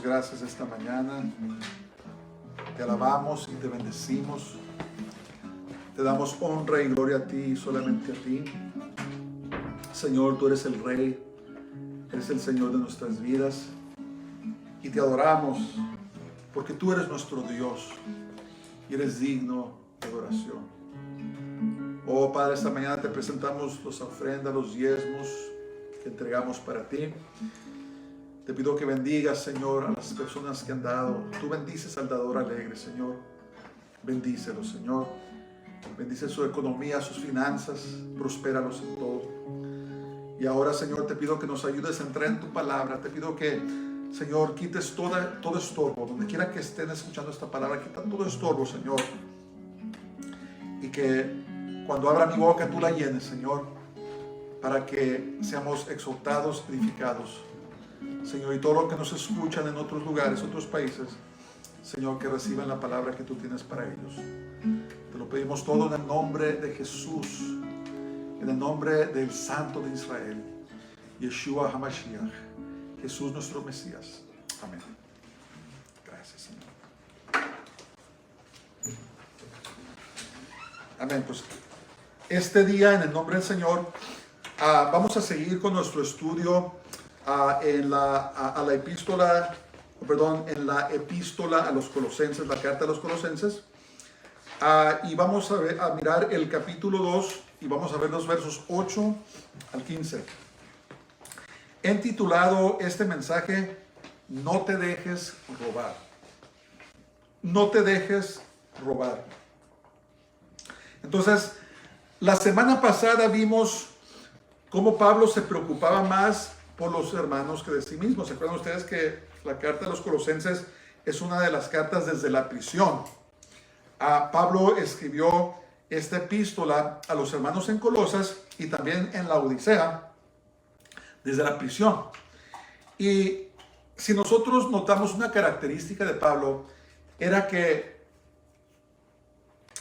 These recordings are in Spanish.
gracias esta mañana. Te alabamos y te bendecimos. Te damos honra y gloria a ti, solamente a ti. Señor, tú eres el Rey, eres el Señor de nuestras vidas. Y te adoramos porque tú eres nuestro Dios y eres digno de adoración. Oh Padre, esta mañana te presentamos las ofrendas, los diezmos que entregamos para ti. Te pido que bendigas, Señor, a las personas que han dado. Tú bendices al dador alegre, Señor. Bendícelo, Señor. Bendice su economía, sus finanzas. Prospéralos en todo. Y ahora, Señor, te pido que nos ayudes a entrar en tu palabra. Te pido que, Señor, quites todo estorbo. Donde quiera que estén escuchando esta palabra, quita todo estorbo, Señor. Y que cuando abra mi boca, tú la llenes, Señor, para que seamos exhortados, edificados. Señor, y todo lo que nos escuchan en otros lugares, otros países, Señor, que reciban la palabra que tú tienes para ellos. Te lo pedimos todo en el nombre de Jesús, en el nombre del Santo de Israel, Yeshua HaMashiach, Jesús nuestro Mesías. Amén. Gracias, Señor. Amén. Pues este día, en el nombre del Señor, vamos a seguir con nuestro estudio en la epístola a los Colosenses, la carta a los Colosenses. Y vamos a mirar el capítulo 2 y vamos a ver los versos 8 al 15. He titulado este mensaje, No te dejes robar. No te dejes robar. Entonces, la semana pasada vimos cómo Pablo se preocupaba más por los hermanos que de sí mismos. ¿Se acuerdan ustedes que la carta a los Colosenses es una de las cartas desde la prisión? Pablo escribió esta epístola a los hermanos en Colosas y también en la Odisea desde la prisión. Y si nosotros notamos una característica de Pablo, era que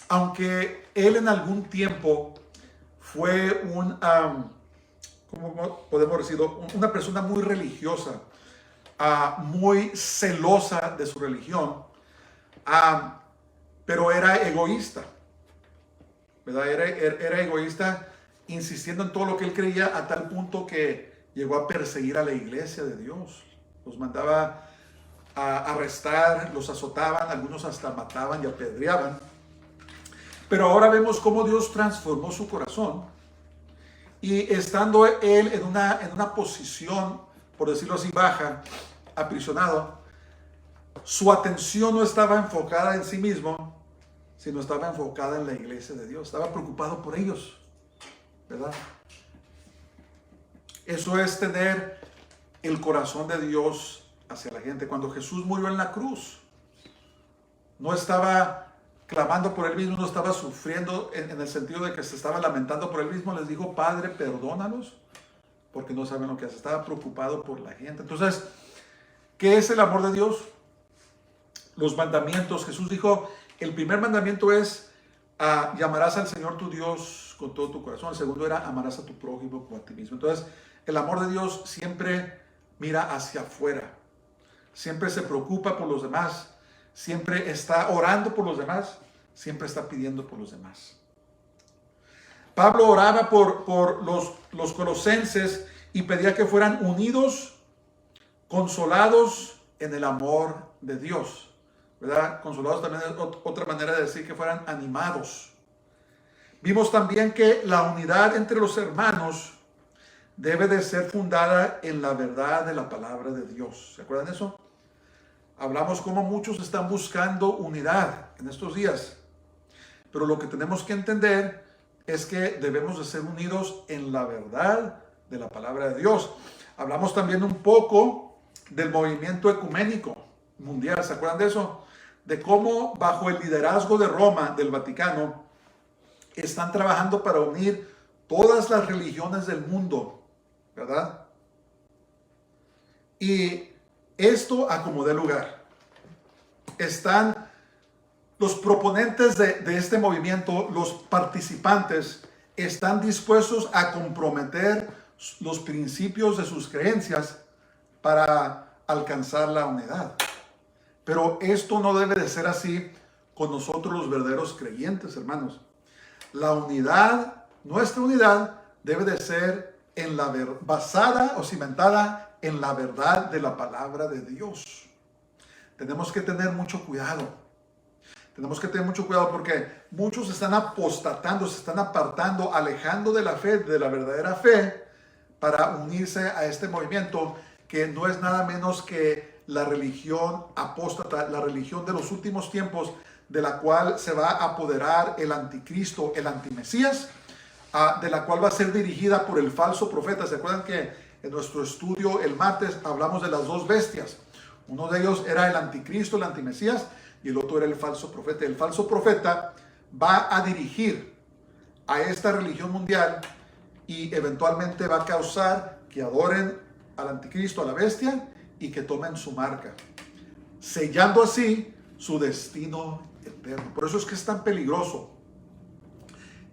aunque él en algún tiempo fue ¿cómo podemos decirlo? Una persona muy religiosa, muy celosa de su religión, pero era egoísta, ¿verdad? Era egoísta, insistiendo en todo lo que él creía, a tal punto que llegó a perseguir a la iglesia de Dios. Los mandaba a arrestar, los azotaban, algunos hasta mataban y apedreaban. Pero ahora vemos cómo Dios transformó su corazón. Y estando él en una posición, por decirlo así, baja, aprisionado, su atención no estaba enfocada en sí mismo, sino estaba enfocada en la iglesia de Dios. Estaba preocupado por ellos, ¿verdad? Eso es tener el corazón de Dios hacia la gente. Cuando Jesús murió en la cruz, no estaba clamando por él mismo, no estaba sufriendo en el sentido de que se estaba lamentando por él mismo. Les dijo, Padre, perdónalos, porque no saben lo que hace. Estaba preocupado por la gente. Entonces, ¿qué es el amor de Dios? Los mandamientos. Jesús dijo, el primer mandamiento es, llamarás al Señor tu Dios con todo tu corazón. El segundo era, amarás a tu prójimo como a ti mismo. Entonces, el amor de Dios siempre mira hacia afuera. Siempre se preocupa por los demás. Siempre está orando por los demás, siempre está pidiendo por los demás. Pablo oraba por los colosenses y pedía que fueran unidos, consolados en el amor de Dios, ¿verdad? Consolados también es otra manera de decir que fueran animados. Vimos también que la unidad entre los hermanos debe de ser fundada en la verdad de la palabra de Dios. ¿Se acuerdan de eso? Hablamos cómo muchos están buscando unidad en estos días. Pero lo que tenemos que entender es que debemos de ser unidos en la verdad de la palabra de Dios. Hablamos también un poco del movimiento ecuménico mundial. ¿Se acuerdan de eso? De cómo bajo el liderazgo de Roma, del Vaticano, están trabajando para unir todas las religiones del mundo, ¿verdad? Y esto a como dé lugar. Están los proponentes de este movimiento, los participantes, están dispuestos a comprometer los principios de sus creencias para alcanzar la unidad. Pero esto no debe de ser así con nosotros los verdaderos creyentes, hermanos. La unidad, nuestra unidad, debe de ser basada o cimentada en la verdad de la palabra de Dios. Tenemos que tener mucho cuidado. Tenemos que tener mucho cuidado porque muchos están apostatando, se están apartando, alejando de la fe, de la verdadera fe, para unirse a este movimiento que no es nada menos que la religión apóstata, la religión de los últimos tiempos, de la cual se va a apoderar el anticristo, el antimesías, de la cual va a ser dirigida por el falso profeta. ¿Se acuerdan que en nuestro estudio el martes hablamos de las dos bestias? Uno de ellos era el anticristo, el antimesías, y el otro era el falso profeta. El falso profeta va a dirigir a esta religión mundial y eventualmente va a causar que adoren al anticristo, a la bestia, y que tomen su marca, sellando así su destino eterno. Por eso es que es tan peligroso.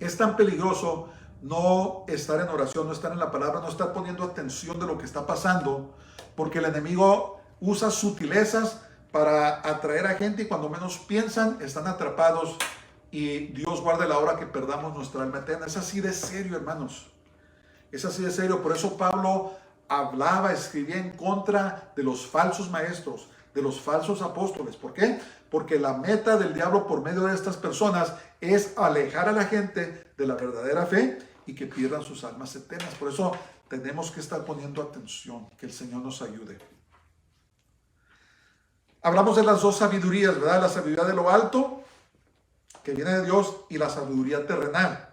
Es tan peligroso no estar en oración, no estar en la palabra, no estar poniendo atención de lo que está pasando, porque el enemigo usa sutilezas para atraer a gente y cuando menos piensan están atrapados y Dios guarde la hora que perdamos nuestra alma eterna. Es así de serio, hermanos. Es así de serio. Por eso Pablo hablaba, escribía en contra de los falsos maestros, de los falsos apóstoles. ¿Por qué? Porque la meta del diablo por medio de estas personas es alejar a la gente de la verdadera fe y que pierdan sus almas eternas. Por eso tenemos que estar poniendo atención. Que el Señor nos ayude. Hablamos de las dos sabidurías, ¿verdad? La sabiduría de lo alto, que viene de Dios, y la sabiduría terrenal.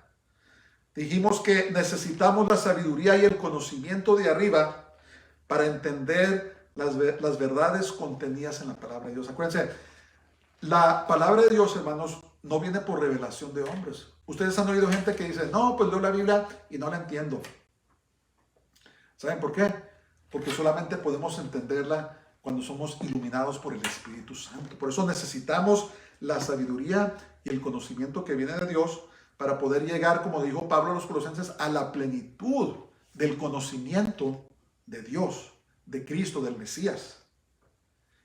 Dijimos que necesitamos la sabiduría y el conocimiento de arriba para entender las verdades contenidas en la palabra de Dios. Acuérdense, la palabra de Dios, hermanos, no viene por revelación de hombres. Ustedes han oído gente que dice, no, pues leo la Biblia y no la entiendo. ¿Saben por qué? Porque solamente podemos entenderla cuando somos iluminados por el Espíritu Santo. Por eso necesitamos la sabiduría y el conocimiento que viene de Dios para poder llegar, como dijo Pablo a los Colosenses, a la plenitud del conocimiento de Dios, de Cristo, del Mesías.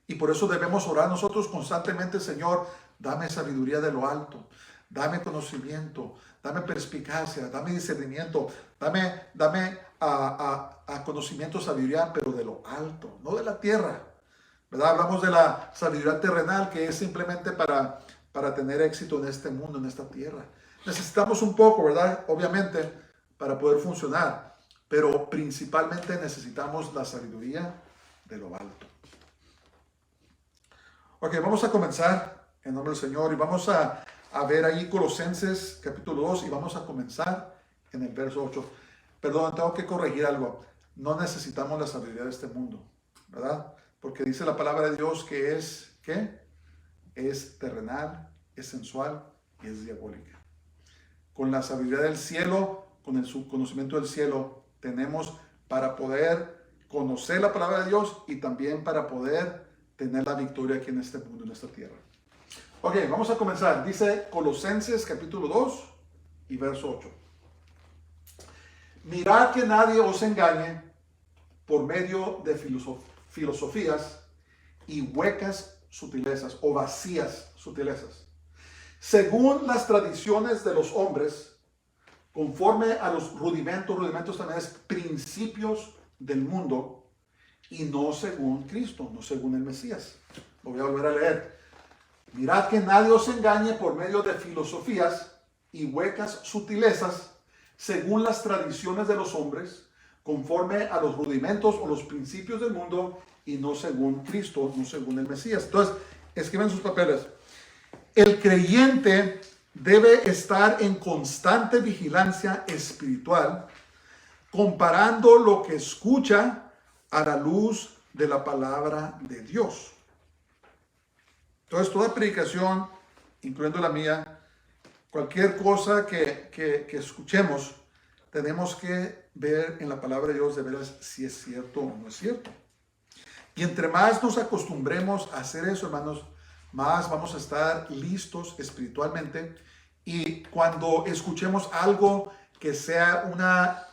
Y por eso debemos orar nosotros constantemente: Señor, dame sabiduría de lo alto, dame conocimiento, dame perspicacia, dame discernimiento, dame conocimiento, sabiduría, pero de lo alto, no de la tierra, ¿verdad? Hablamos de la sabiduría terrenal, que es simplemente para tener éxito en este mundo, en esta tierra. Necesitamos un poco, ¿verdad? Obviamente, para poder funcionar, pero principalmente necesitamos la sabiduría de lo alto. Ok, vamos a comenzar en nombre del Señor y vamos a ver ahí Colosenses capítulo 2 y vamos a comenzar en el verso 8. Perdón, tengo que corregir algo. No necesitamos la sabiduría de este mundo, ¿verdad? Porque dice la palabra de Dios que es, ¿qué? Es terrenal, es sensual y es diabólica. Con la sabiduría del cielo, con el conocimiento del cielo, tenemos para poder conocer la palabra de Dios y también para poder tener la victoria aquí en este mundo, en esta tierra. Ok, vamos a comenzar. Dice Colosenses capítulo 2 y verso 8. Mirad que nadie os engañe por medio de filosofías y huecas sutilezas o vacías sutilezas, según las tradiciones de los hombres, conforme a los rudimentos también es principios del mundo, y no según Cristo, no según el Mesías. Lo voy a volver a leer. Mirad que nadie os engañe por medio de filosofías y huecas sutilezas, según las tradiciones de los hombres, conforme a los rudimentos o los principios del mundo, y no según Cristo, no según el Mesías. Entonces, escriben sus papeles. El creyente debe estar en constante vigilancia espiritual, comparando lo que escucha a la luz de la palabra de Dios. Entonces, toda predicación, incluyendo la mía, cualquier cosa que escuchemos, tenemos que ver en la palabra de Dios de veras si es cierto o no es cierto. Y entre más nos acostumbremos a hacer eso, hermanos, más vamos a estar listos espiritualmente. Y cuando escuchemos algo que sea una,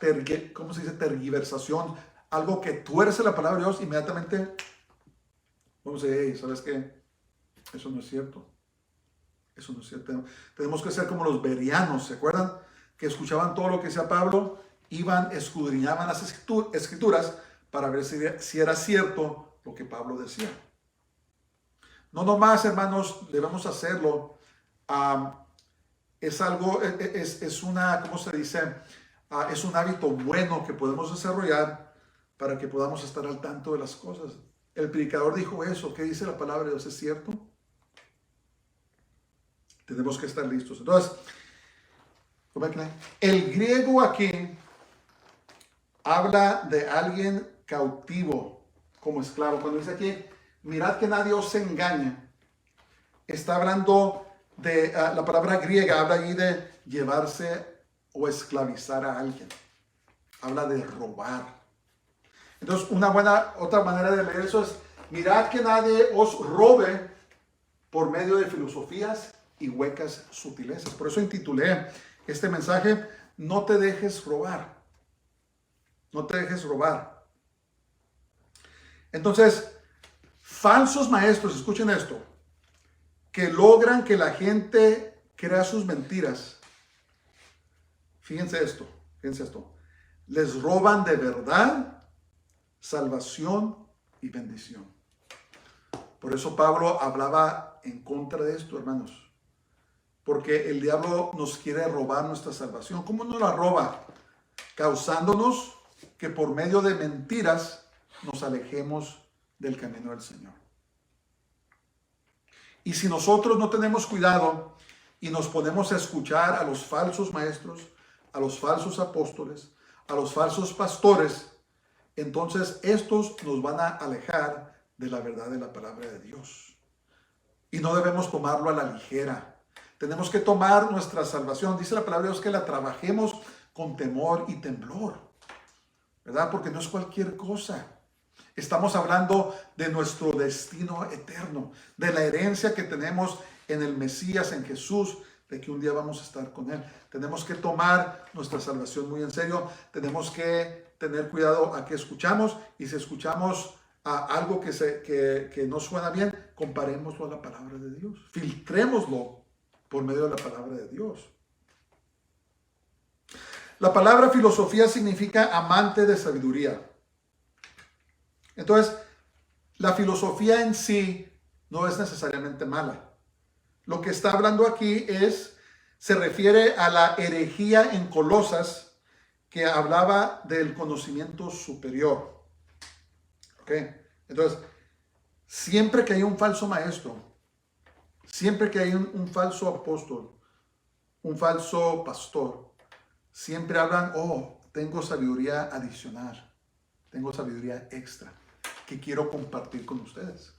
¿cómo se dice? Tergiversación, algo que tuerce la palabra de Dios, inmediatamente Vamos a decir, hey, ¿sabes qué? Eso no es cierto. Eso no es cierto. Tenemos que ser como los bereanos, ¿se acuerdan? Que escuchaban todo lo que decía Pablo, iban, escudriñaban las escrituras para ver si era cierto lo que Pablo decía. No nomás, hermanos, debemos hacerlo. Es algo, es una, ¿cómo se dice? Es un hábito bueno que podemos desarrollar para que podamos estar al tanto de las cosas. El predicador dijo eso. ¿Qué dice la palabra de Dios? ¿Es cierto? Tenemos que estar listos. Entonces, el griego aquí habla de alguien cautivo como esclavo. Cuando dice aquí, mirad que nadie os engañe, está hablando de la palabra griega, habla allí de llevarse o esclavizar a alguien. Habla de robar. Entonces, otra manera de leer eso es, mirad que nadie os robe por medio de filosofías y huecas sutilezas. Por eso intitulé este mensaje, no te dejes robar. No te dejes robar. Entonces, falsos maestros, escuchen esto, que logran que la gente crea sus mentiras. Fíjense esto. Les roban de verdad, salvación y bendición. Por eso Pablo hablaba en contra de esto, hermanos. Porque el diablo nos quiere robar nuestra salvación. ¿Cómo nos la roba? Causándonos que por medio de mentiras nos alejemos del camino del Señor. Y si nosotros no tenemos cuidado y nos ponemos a escuchar a los falsos maestros, a los falsos apóstoles, a los falsos pastores, entonces estos nos van a alejar de la verdad de la palabra de Dios. Y no debemos tomarlo a la ligera. Tenemos que tomar nuestra salvación. Dice la palabra de Dios que la trabajemos con temor y temblor, ¿verdad? Porque no es cualquier cosa. Estamos hablando de nuestro destino eterno, de la herencia que tenemos en el Mesías, en Jesús, de que un día vamos a estar con Él. Tenemos que tomar nuestra salvación muy en serio. Tenemos que tener cuidado a qué escuchamos. Y si escuchamos algo que no suena bien, comparémoslo a la palabra de Dios. Filtrémoslo por medio de la palabra de Dios. La palabra filosofía significa amante de sabiduría. Entonces, la filosofía en sí no es necesariamente mala. Lo que está hablando aquí se refiere a la herejía en Colosas, que hablaba del conocimiento superior. ¿Ok? Entonces, siempre que hay un falso maestro, siempre que hay un falso apóstol, un falso pastor, siempre hablan, tengo sabiduría adicional, tengo sabiduría extra que quiero compartir con ustedes.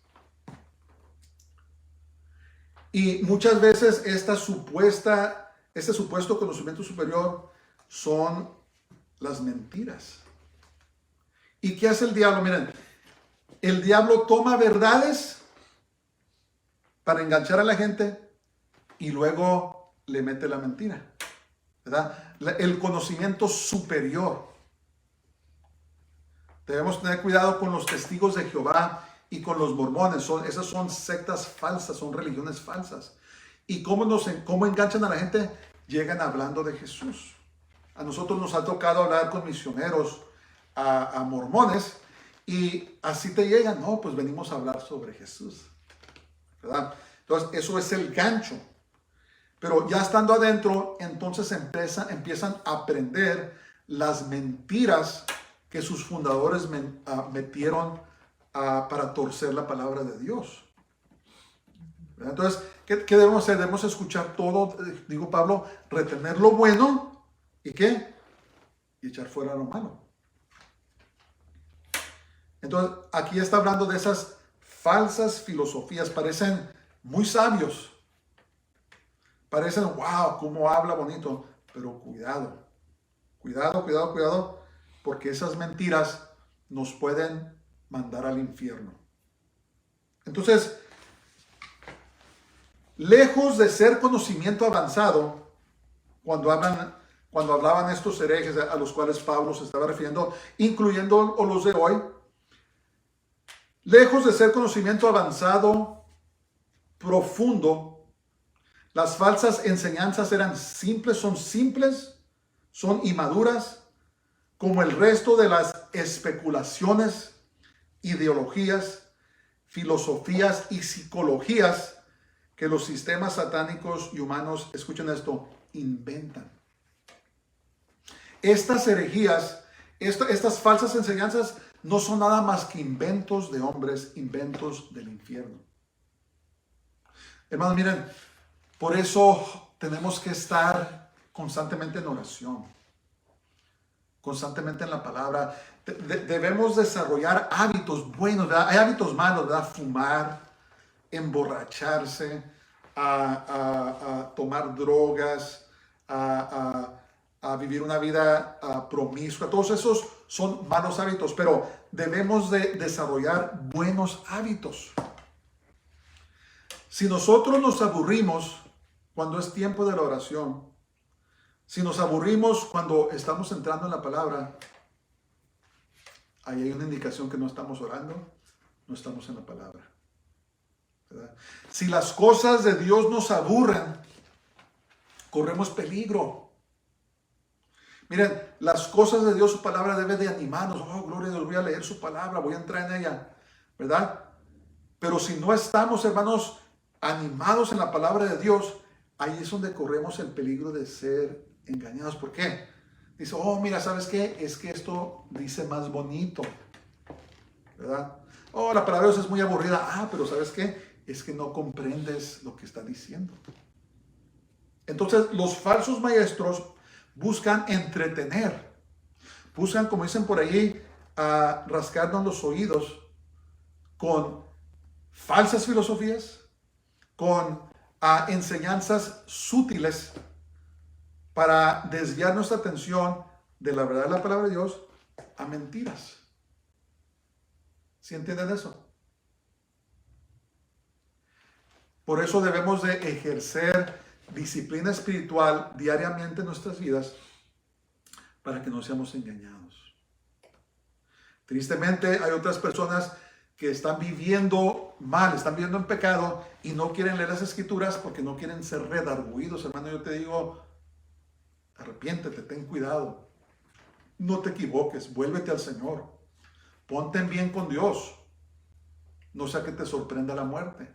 Y muchas veces este supuesto conocimiento superior son las mentiras. ¿Y qué hace el diablo? Miren, el diablo toma verdades para enganchar a la gente y luego le mete la mentira, ¿verdad? El conocimiento superior. Debemos tener cuidado con los testigos de Jehová y con los mormones. Esas son sectas falsas, son religiones falsas. ¿Y cómo enganchan a la gente? Llegan hablando de Jesús. A nosotros nos ha tocado hablar con misioneros, a mormones, y así te llegan. No, pues venimos a hablar sobre Jesús, ¿verdad? Entonces, eso es el gancho. Pero ya estando adentro, entonces empiezan a aprender las mentiras que sus fundadores metieron para torcer la palabra de Dios. ¿Verdad? Entonces, ¿qué debemos hacer? Debemos escuchar todo, digo Pablo, retener lo bueno y ¿qué? Y echar fuera lo malo. Entonces, aquí está hablando de esas falsas filosofías, parecen muy sabios. Parecen, wow, cómo habla bonito, pero cuidado, porque esas mentiras nos pueden mandar al infierno. Entonces, lejos de ser conocimiento avanzado, cuando hablaban estos herejes a los cuales Pablo se estaba refiriendo, incluyendo los de hoy, Lejos de ser conocimiento avanzado, profundo, las falsas enseñanzas eran simples, son inmaduras, como el resto de las especulaciones, ideologías, filosofías y psicologías que los sistemas satánicos y humanos, escuchen esto, inventan. Estas herejías, estas falsas enseñanzas no son nada más que inventos de hombres, inventos del infierno. Hermanos, miren, por eso tenemos que estar constantemente en oración, constantemente en la palabra. Debemos desarrollar hábitos buenos, ¿verdad? Hay hábitos malos, ¿verdad? Fumar, emborracharse, a tomar drogas, a vivir una vida promiscua. Todos esos son malos hábitos, pero debemos de desarrollar buenos hábitos. Si nosotros nos aburrimos cuando es tiempo de la oración, si nos aburrimos cuando estamos entrando en la palabra, ahí hay una indicación que no estamos orando, no estamos en la palabra, ¿verdad? Si las cosas de Dios nos aburren, corremos peligro. Miren, las cosas de Dios, su palabra debe de animarnos. Oh, gloria a Dios, voy a leer su palabra, voy a entrar en ella, ¿verdad? Pero si no estamos, hermanos, animados en la palabra de Dios, ahí es donde corremos el peligro de ser engañados. ¿Por qué? Dice, oh, mira, ¿sabes qué? Es que esto dice más bonito, ¿verdad? Oh, la palabra de Dios es muy aburrida. Ah, pero ¿sabes qué? Es que no comprendes lo que está diciendo. Entonces, los falsos maestros buscan entretener, buscan, como dicen por ahí, rascarnos los oídos con falsas filosofías, con enseñanzas sutiles para desviar nuestra atención de la verdad de la palabra de Dios a mentiras. ¿Sí entienden eso? Por eso debemos de ejercer disciplina espiritual diariamente en nuestras vidas para que no seamos engañados. Tristemente hay otras personas que están viviendo mal, están viviendo en pecado y no quieren leer las escrituras porque no quieren ser redarguidos. Hermano, yo te digo, arrepiéntete, ten cuidado, no te equivoques, vuélvete al Señor, ponte en bien con Dios, no sea que te sorprenda la muerte.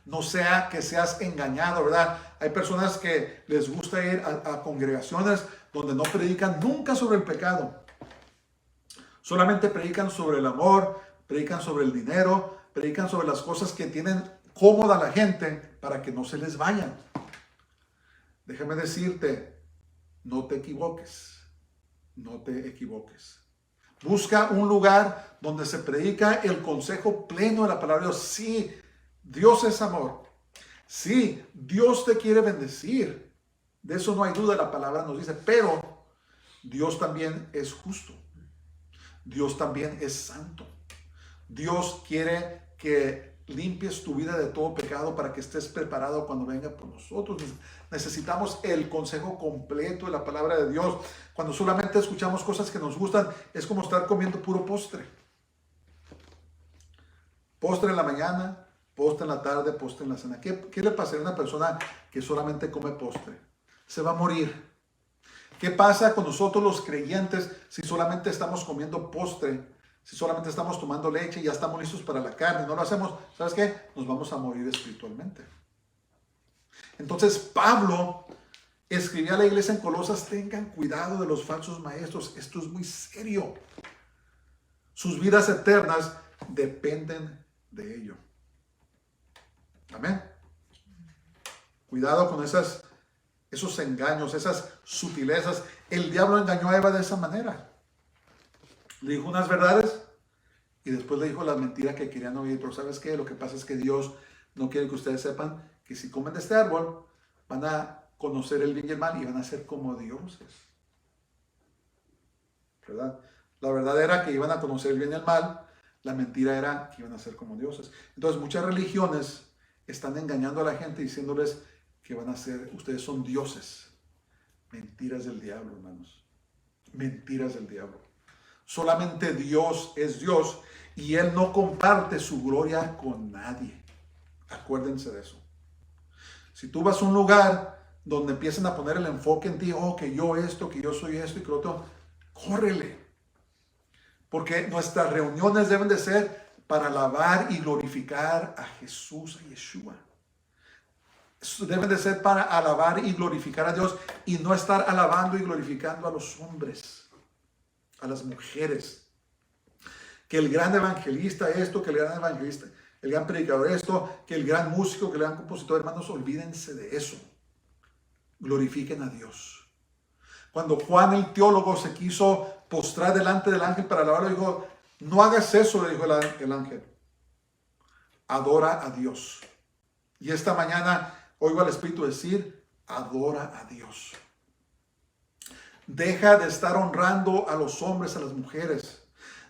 No sea que seas engañado, ¿verdad? Hay personas que les gusta ir a congregaciones donde no predican nunca sobre el pecado. Solamente predican sobre el amor, predican sobre el dinero, predican sobre las cosas que tienen cómoda la gente para que no se les vayan. Déjame decirte, no te equivoques, no te equivoques. Busca un lugar donde se predica el consejo pleno de la palabra de Dios. Sí, Dios es amor. Sí, Dios te quiere bendecir. De eso no hay duda, la palabra nos dice. Pero Dios también es justo. Dios también es santo. Dios quiere que limpies tu vida de todo pecado para que estés preparado cuando venga por nosotros. Necesitamos el consejo completo de la palabra de Dios. Cuando solamente escuchamos cosas que nos gustan, es como estar comiendo puro postre. Postre en la mañana, postre en la tarde, postre en la cena. ¿Qué le pasaría a una persona que solamente come postre? Se va a morir. ¿Qué pasa con nosotros los creyentes si solamente estamos comiendo postre? Si solamente estamos tomando leche y ya estamos listos para la carne. No lo hacemos, ¿sabes qué? Nos vamos a morir espiritualmente. Entonces Pablo escribía a la iglesia en Colosas, tengan cuidado de los falsos maestros. Esto es muy serio. Sus vidas eternas dependen de ello. Amén. Cuidado con esos engaños, esas sutilezas. El diablo engañó a Eva de esa manera. Le dijo unas verdades y después le dijo las mentiras que querían oír. Pero ¿sabes qué? Lo que pasa es que Dios no quiere que ustedes sepan que si comen de este árbol van a conocer el bien y el mal y van a ser como dioses. ¿Verdad? La verdad era que iban a conocer el bien y el mal. La mentira era que iban a ser como dioses. Entonces muchas religiones están engañando a la gente diciéndoles que van a ser, ustedes son dioses. Mentiras del diablo, hermanos. Mentiras del diablo. Solamente Dios es Dios y Él no comparte su gloria con nadie. Acuérdense de eso. Si tú vas a un lugar donde empiezan a poner el enfoque en ti, oh, que yo esto, que yo soy esto y que lo otro, córrele. Porque nuestras reuniones deben de ser para alabar y glorificar a Jesús, a Yeshua. Deben de ser para alabar y glorificar a Dios y no estar alabando y glorificando a los hombres, a las mujeres. Que el gran evangelista esto, que el gran evangelista, el gran predicador esto, que el gran músico, que el gran compositor, hermanos, olvídense de eso. Glorifiquen a Dios. Cuando Juan el teólogo se quiso postrar delante del ángel para alabarlo, dijo, no hagas eso, le dijo el ángel. Adora a Dios. Y esta mañana oigo al Espíritu decir, adora a Dios. Deja de estar honrando a los hombres, a las mujeres.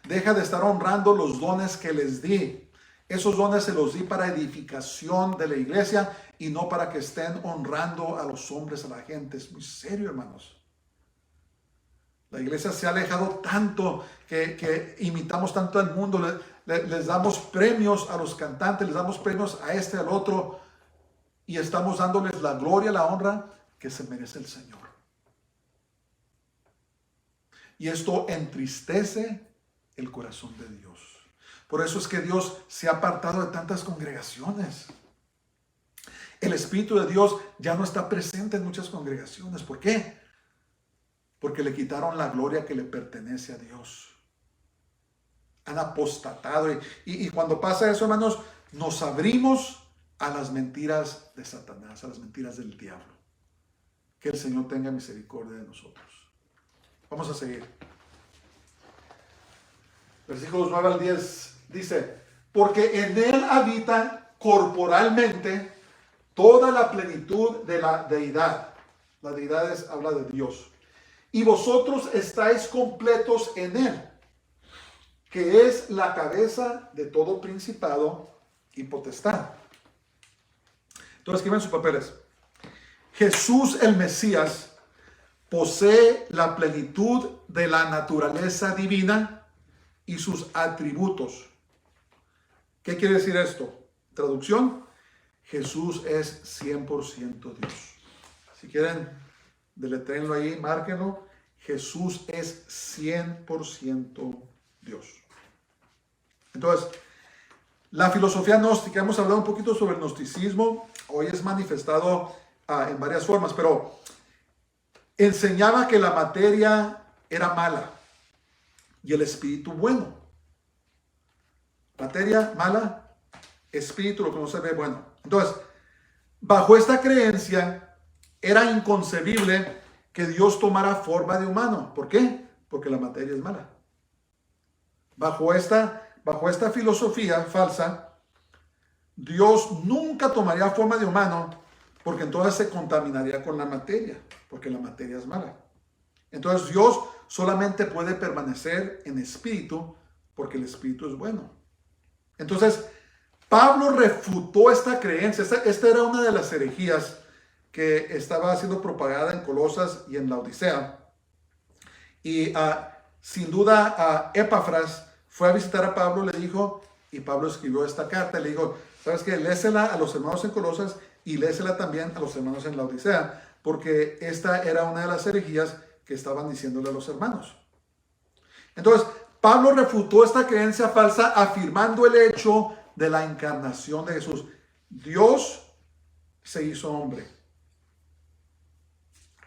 Deja de estar honrando los dones que les di. Esos dones se los di para edificación de la iglesia y no para que estén honrando a los hombres, a la gente. Es muy serio, hermanos. La iglesia se ha alejado tanto que imitamos tanto al mundo. Les damos premios a los cantantes, les damos premios a este, al otro. Y estamos dándoles la gloria, la honra que se merece el Señor. Y esto entristece el corazón de Dios. Por eso es que Dios se ha apartado de tantas congregaciones. El Espíritu de Dios ya no está presente en muchas congregaciones. ¿Por qué? Porque le quitaron la gloria que le pertenece a Dios. Han apostatado. Y cuando pasa eso, hermanos, nos abrimos a las mentiras de Satanás, a las mentiras del diablo. Que el Señor tenga misericordia de nosotros. Vamos a seguir. Versículos 9 al 10 dice, porque en Él habita corporalmente toda la plenitud de la deidad. La deidad habla de Dios. Y vosotros estáis completos en Él, que es la cabeza de todo principado y potestad. Entonces escriban sus papeles. Jesús el Mesías posee la plenitud de la naturaleza divina y sus atributos. ¿Qué quiere decir esto? Traducción, Jesús es 100% Dios. Si quieren, deletréenlo ahí, márquenlo. Jesús es 100% Dios. Entonces, la filosofía gnóstica, hemos hablado un poquito sobre el gnosticismo, hoy es manifestado en varias formas, pero enseñaba que la materia era mala y el espíritu bueno. Materia mala, espíritu, lo que no se ve bueno. Entonces, bajo esta creencia, era inconcebible que Dios tomara forma de humano. ¿Por qué? Porque la materia es mala. Bajo esta filosofía falsa, Dios nunca tomaría forma de humano porque entonces se contaminaría con la materia, porque la materia es mala. Entonces Dios solamente puede permanecer en espíritu porque el espíritu es bueno. Entonces Pablo refutó esta creencia. Esta era una de las herejías que estaba siendo propagada en Colosas y en la Odisea. Y sin duda Epafras fue a visitar a Pablo, le dijo, y Pablo escribió esta carta, le dijo, ¿sabes qué? Lésela a los hermanos en Colosas y lésela también a los hermanos en la Odisea, porque esta era una de las herejías que estaban diciéndole a los hermanos. Entonces, Pablo refutó esta creencia falsa afirmando el hecho de la encarnación de Jesús. Dios se hizo hombre.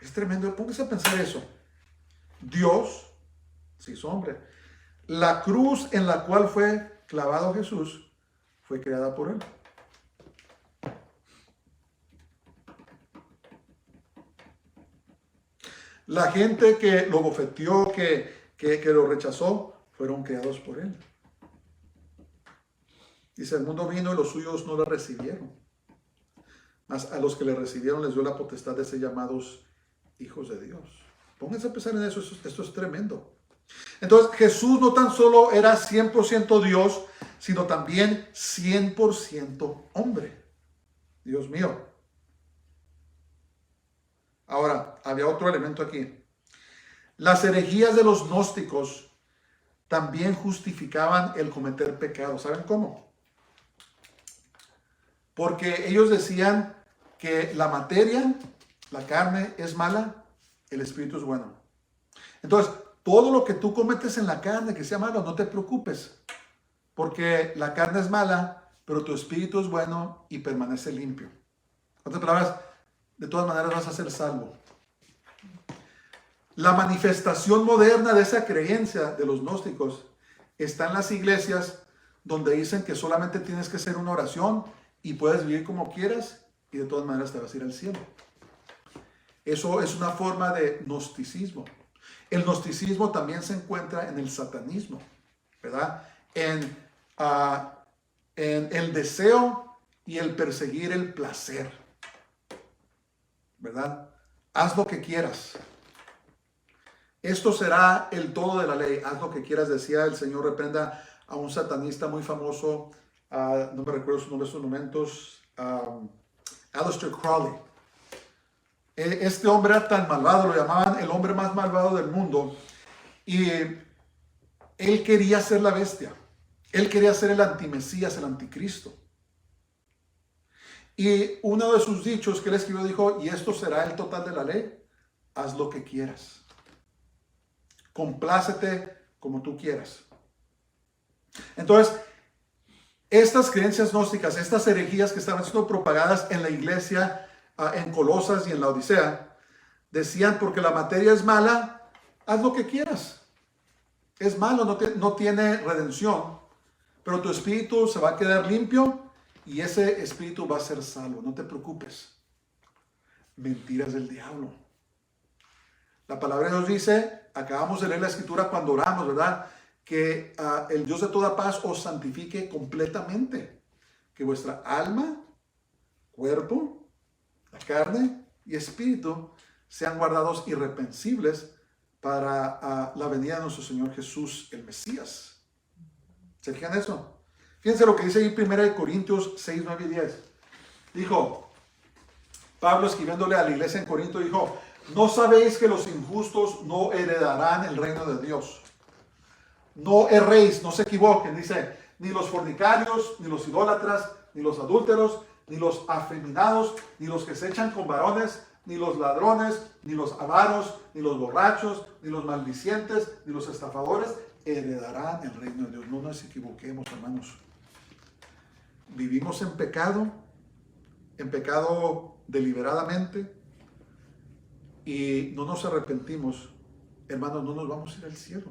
Es tremendo, póngase a pensar eso. Dios se hizo hombre. La cruz en la cual fue clavado Jesús fue creada por él. La gente que lo bofeteó, que lo rechazó, fueron creados por él. Dice, el mundo vino y los suyos no lo recibieron. Mas a los que le recibieron les dio la potestad de ser llamados hijos de Dios. Pónganse a pensar en eso, esto es tremendo. Entonces Jesús no tan solo era 100% Dios, sino también 100% hombre. Dios mío. Ahora, había otro elemento aquí. Las herejías de los gnósticos también justificaban el cometer pecado. ¿Saben cómo? Porque ellos decían que la materia, la carne es mala, el espíritu es bueno. Entonces, todo lo que tú cometes en la carne que sea malo, no te preocupes, porque la carne es mala, pero tu espíritu es bueno y permanece limpio. En otras palabras, de todas maneras vas a ser salvo. La manifestación moderna de esa creencia de los gnósticos está en las iglesias donde dicen que solamente tienes que hacer una oración y puedes vivir como quieras y de todas maneras te vas a ir al cielo. Eso es una forma de gnosticismo. El gnosticismo también se encuentra en el satanismo, ¿verdad? En el deseo y el perseguir el placer, ¿verdad? Haz lo que quieras. Esto será el todo de la ley. Haz lo que quieras, decía el Señor. Reprenda a un satanista muy famoso, no me recuerdo su nombre en estos momentos, Aleister Crowley. Este hombre era tan malvado, lo llamaban el hombre más malvado del mundo, y él quería ser la bestia. Él quería ser el antimesías, el anticristo. Y uno de sus dichos que él escribió dijo, y esto será el total de la ley, haz lo que quieras. Complácete como tú quieras. Entonces, estas creencias gnósticas, estas herejías que estaban siendo propagadas en la iglesia, en Colosas y en la Odisea, decían, porque la materia es mala, haz lo que quieras. Es malo, no tiene redención, pero tu espíritu se va a quedar limpio y ese espíritu va a ser salvo. No te preocupes. Mentiras del diablo. La palabra nos dice, acabamos de leer la escritura cuando oramos, ¿verdad? Que el Dios de toda paz os santifique completamente. Que vuestra alma, cuerpo, la carne y espíritu sean guardados irreprensibles para la venida de nuestro Señor Jesús, el Mesías. ¿Se fijan eso? Fíjense lo que dice ahí 1 Corintios 6, 9 y 10. Dijo, Pablo escribiéndole a la iglesia en Corinto, dijo, ¿no sabéis que los injustos no heredarán el reino de Dios? No erréis, no se equivoquen, dice, ni los fornicarios, ni los idólatras, ni los adúlteros, ni los afeminados, ni los que se echan con varones, ni los ladrones, ni los avaros, ni los borrachos, ni los maldicientes, ni los estafadores heredarán el reino de Dios. No nos equivoquemos, hermanos. Vivimos en pecado deliberadamente, y no nos arrepentimos, hermanos, no nos vamos a ir al cielo.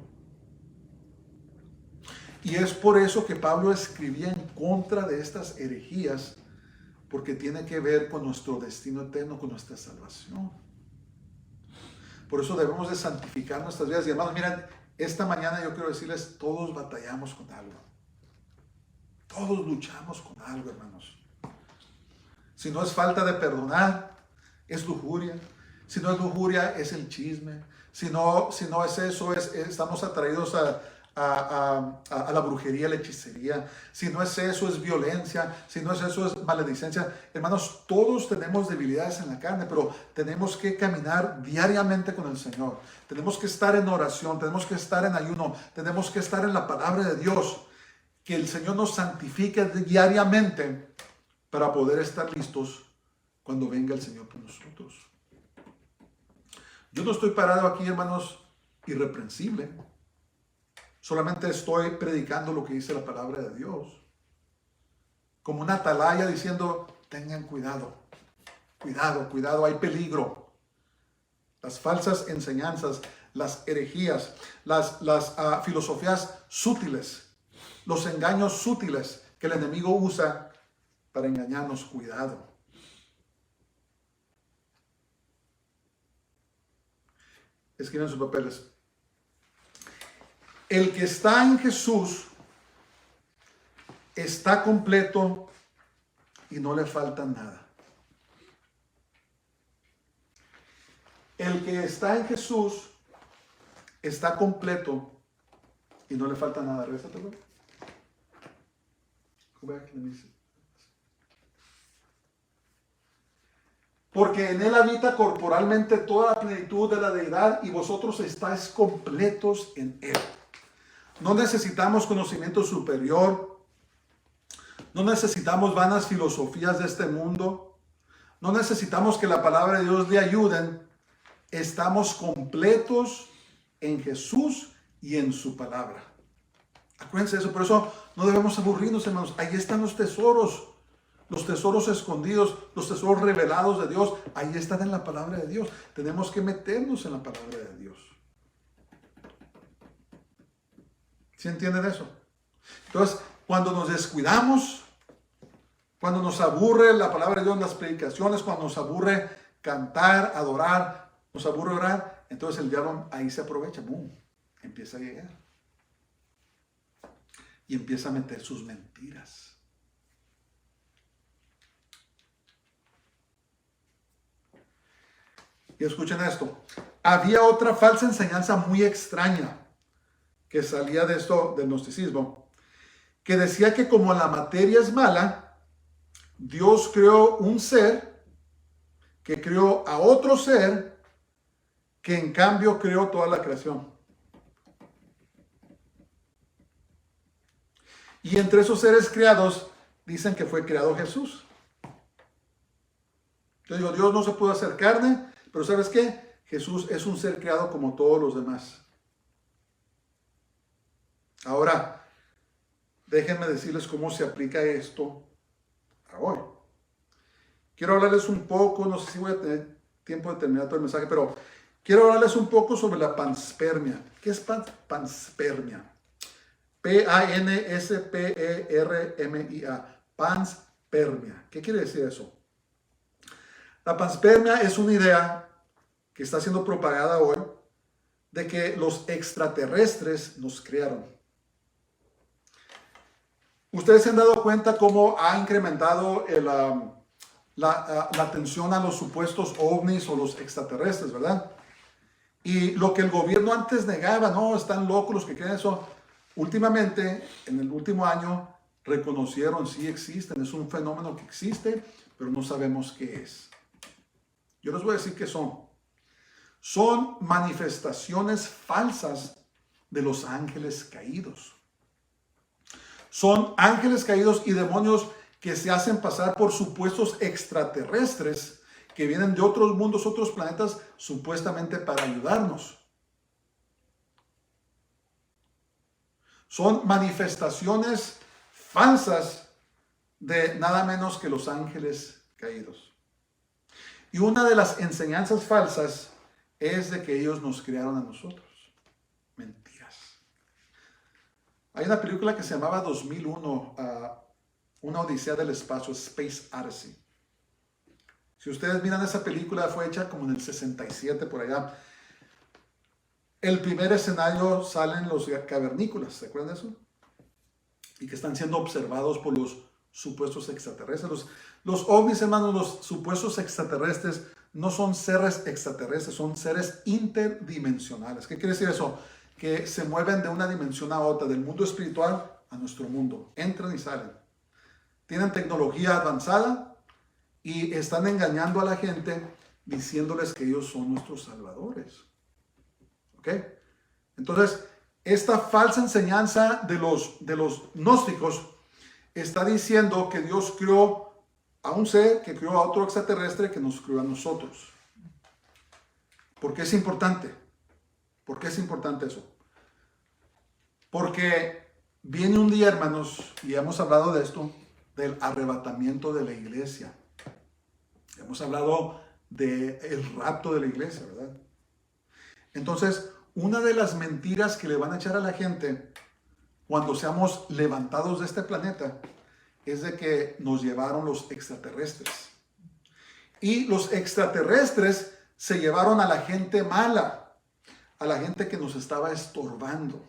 Y es por eso que Pablo escribía en contra de estas herejías, porque tiene que ver con nuestro destino eterno, con nuestra salvación. Por eso debemos de santificar nuestras vidas. Y hermanos, miren, esta mañana yo quiero decirles, todos batallamos con algo. Todos luchamos con algo, hermanos. Si no es falta de perdonar, es lujuria. Si no es lujuria, es el chisme. Si no es eso, estamos atraídos a la brujería, la hechicería. Si no es eso, es violencia. Si no es eso, es maledicencia. Hermanos, todos tenemos debilidades en la carne, pero tenemos que caminar diariamente con el Señor. Tenemos que estar en oración, tenemos que estar en ayuno, tenemos que estar en la palabra de Dios. Que el Señor nos santifique diariamente para poder estar listos cuando venga el Señor por nosotros. Yo no estoy parado aquí, hermanos, irreprensible. Solamente estoy predicando lo que dice la palabra de Dios. Como una atalaya diciendo, tengan cuidado, cuidado, cuidado, hay peligro. Las falsas enseñanzas, las herejías, las filosofías sutiles, los engaños sutiles que el enemigo usa para engañarnos, cuidado. Escriben sus papeles. El que está en Jesús está completo y no le falta nada. El que está en Jesús está completo y no le falta nada. Regresate, go back, let me see. Porque en él habita corporalmente toda la plenitud de la deidad y vosotros estáis completos en él. No necesitamos conocimiento superior. No necesitamos vanas filosofías de este mundo. No necesitamos que la palabra de Dios le ayuden. Estamos completos en Jesús y en su palabra. Acuérdense de eso. Por eso no debemos aburrirnos, hermanos. Ahí están los tesoros escondidos, los tesoros revelados de Dios. Ahí están en la palabra de Dios. Tenemos que meternos en la palabra de Dios. ¿Sí entienden eso? Entonces, cuando nos descuidamos, cuando nos aburre la palabra de Dios en las predicaciones, cuando nos aburre cantar, adorar, nos aburre orar, entonces el diablo ahí se aprovecha, ¡boom! Empieza a llegar. Y empieza a meter sus mentiras. Y escuchen esto. Había otra falsa enseñanza muy extraña que salía de esto, del gnosticismo, que decía que como la materia es mala, Dios creó un ser que creó a otro ser que en cambio creó toda la creación. Y entre esos seres creados dicen que fue creado Jesús. Yo digo, Dios no se pudo hacer carne, pero ¿sabes qué? Jesús es un ser creado como todos los demás. Ahora, déjenme decirles cómo se aplica esto a hoy. Quiero hablarles un poco, no sé si voy a tener tiempo de terminar todo el mensaje, pero quiero hablarles un poco sobre la panspermia. ¿Qué es panspermia? P-A-N-S-P-E-R-M-I-A. Panspermia. ¿Qué quiere decir eso? La panspermia es una idea que está siendo propagada hoy de que los extraterrestres nos crearon. Ustedes se han dado cuenta cómo ha incrementado la atención a los supuestos ovnis o los extraterrestres, ¿verdad? Y lo que el gobierno antes negaba, no, están locos los que creen eso. Últimamente, en el último año, reconocieron sí existen, es un fenómeno que existe, pero no sabemos qué es. Yo les voy a decir qué son. Son manifestaciones falsas de los ángeles caídos. Son ángeles caídos y demonios que se hacen pasar por supuestos extraterrestres que vienen de otros mundos, otros planetas, supuestamente para ayudarnos. Son manifestaciones falsas de nada menos que los ángeles caídos. Y una de las enseñanzas falsas es de que ellos nos crearon a nosotros. Mentiras. Hay una película que se llamaba 2001, Una Odisea del Espacio, Space Odyssey. Si ustedes miran esa película, fue hecha como en el 67 por allá. El primer escenario salen los cavernícolas, ¿se acuerdan de eso? Y que están siendo observados por los supuestos extraterrestres. Los ovnis, hermanos, los supuestos extraterrestres no son seres extraterrestres, son seres interdimensionales. ¿Qué quiere decir eso? Que se mueven de una dimensión a otra, del mundo espiritual a nuestro mundo. Entran y salen. Tienen tecnología avanzada y están engañando a la gente diciéndoles que ellos son nuestros salvadores. ¿Ok? Entonces, esta falsa enseñanza de los gnósticos está diciendo que Dios creó a un ser, que creó a otro extraterrestre, que nos creó a nosotros. ¿Por qué es importante? ¿Por qué es importante eso? Porque viene un día, hermanos, y hemos hablado de esto, del arrebatamiento de la iglesia. Hemos hablado del rapto de la iglesia, ¿verdad? Entonces, una de las mentiras que le van a echar a la gente cuando seamos levantados de este planeta es de que nos llevaron los extraterrestres. Y los extraterrestres se llevaron a la gente mala, a la gente que nos estaba estorbando.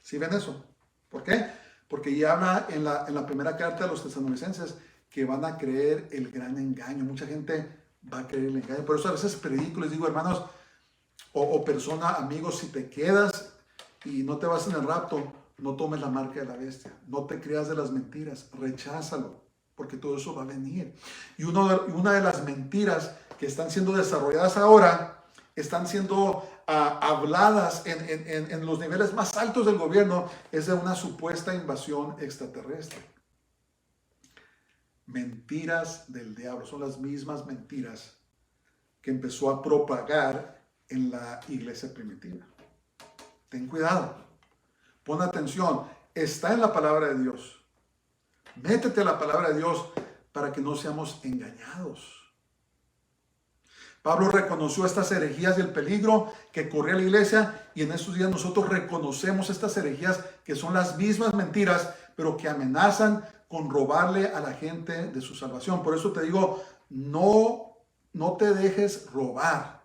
¿Sí ven eso? ¿Por qué? Porque ya habla en la primera carta de los tesalonicenses que van a creer el gran engaño. Mucha gente va a creer el engaño. Por eso a veces predico, les digo, hermanos, o persona, amigos, si te quedas y no te vas en el rapto, no tomes la marca de la bestia. No te creas de las mentiras. Recházalo, porque todo eso va a venir. Y una de las mentiras que están siendo desarrolladas ahora están siendo habladas en los niveles más altos del gobierno es de una supuesta invasión extraterrestre. Mentiras del diablo, son las mismas mentiras que empezó a propagar en la iglesia primitiva. Ten cuidado, pon atención, está en la palabra de Dios. Métete a la palabra de Dios para que no seamos engañados. Pablo reconoció estas herejías y el peligro que corría la iglesia, y en estos días nosotros reconocemos estas herejías que son las mismas mentiras, pero que amenazan con robarle a la gente de su salvación. Por eso te digo, no te dejes robar.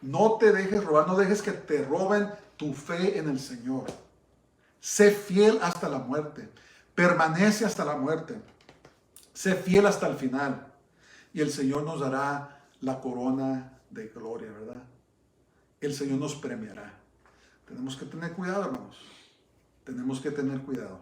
No te dejes robar, no dejes que te roben tu fe en el Señor. Sé fiel hasta la muerte. Permanece hasta la muerte. Sé fiel hasta el final. Y el Señor nos dará la corona de gloria, ¿verdad? El Señor nos premiará. Tenemos que tener cuidado, hermanos. Tenemos que tener cuidado.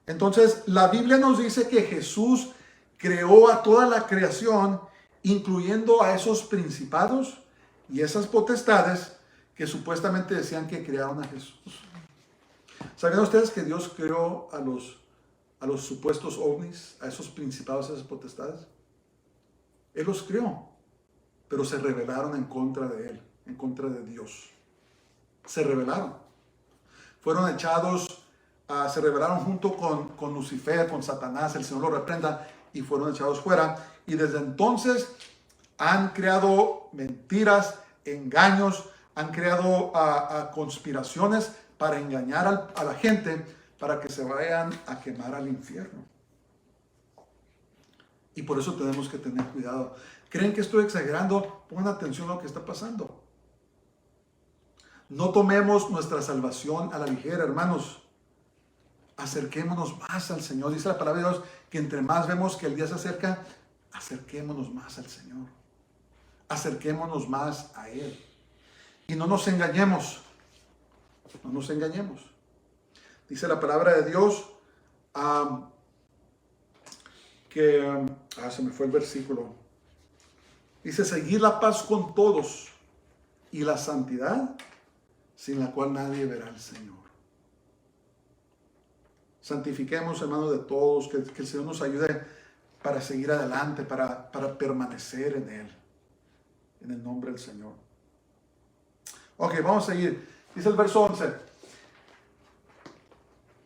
Entonces, la Biblia nos dice que Jesús creó a toda la creación, incluyendo a esos principados y esas potestades que supuestamente decían que crearon a Jesús. ¿Sabían ustedes que Dios creó a los supuestos ovnis, a esos principados, a esas potestades? Él los creó, pero se rebelaron en contra de Él, en contra de Dios. Se rebelaron. Fueron echados, se rebelaron junto con Lucifer, con Satanás, el Señor lo reprenda, y fueron echados fuera. Y desde entonces han creado mentiras, engaños, han creado conspiraciones para engañar a la gente, para que se vayan a quemar al infierno. Y por eso tenemos que tener cuidado. ¿Creen que estoy exagerando? Pongan atención a lo que está pasando. No tomemos nuestra salvación a la ligera, hermanos. Acerquémonos más al Señor. Dice la palabra de Dios que entre más vemos que el día se acerca, acerquémonos más al Señor. Acerquémonos más a Él. Y no nos engañemos. No nos engañemos. Dice la palabra de Dios se me fue el versículo. Dice, seguir la paz con todos y la santidad, sin la cual nadie verá al Señor. Santifiquemos, hermanos, de todos, que el Señor nos ayude para seguir adelante, para permanecer en Él. En el nombre del Señor. Ok, vamos a seguir. Dice el verso 11.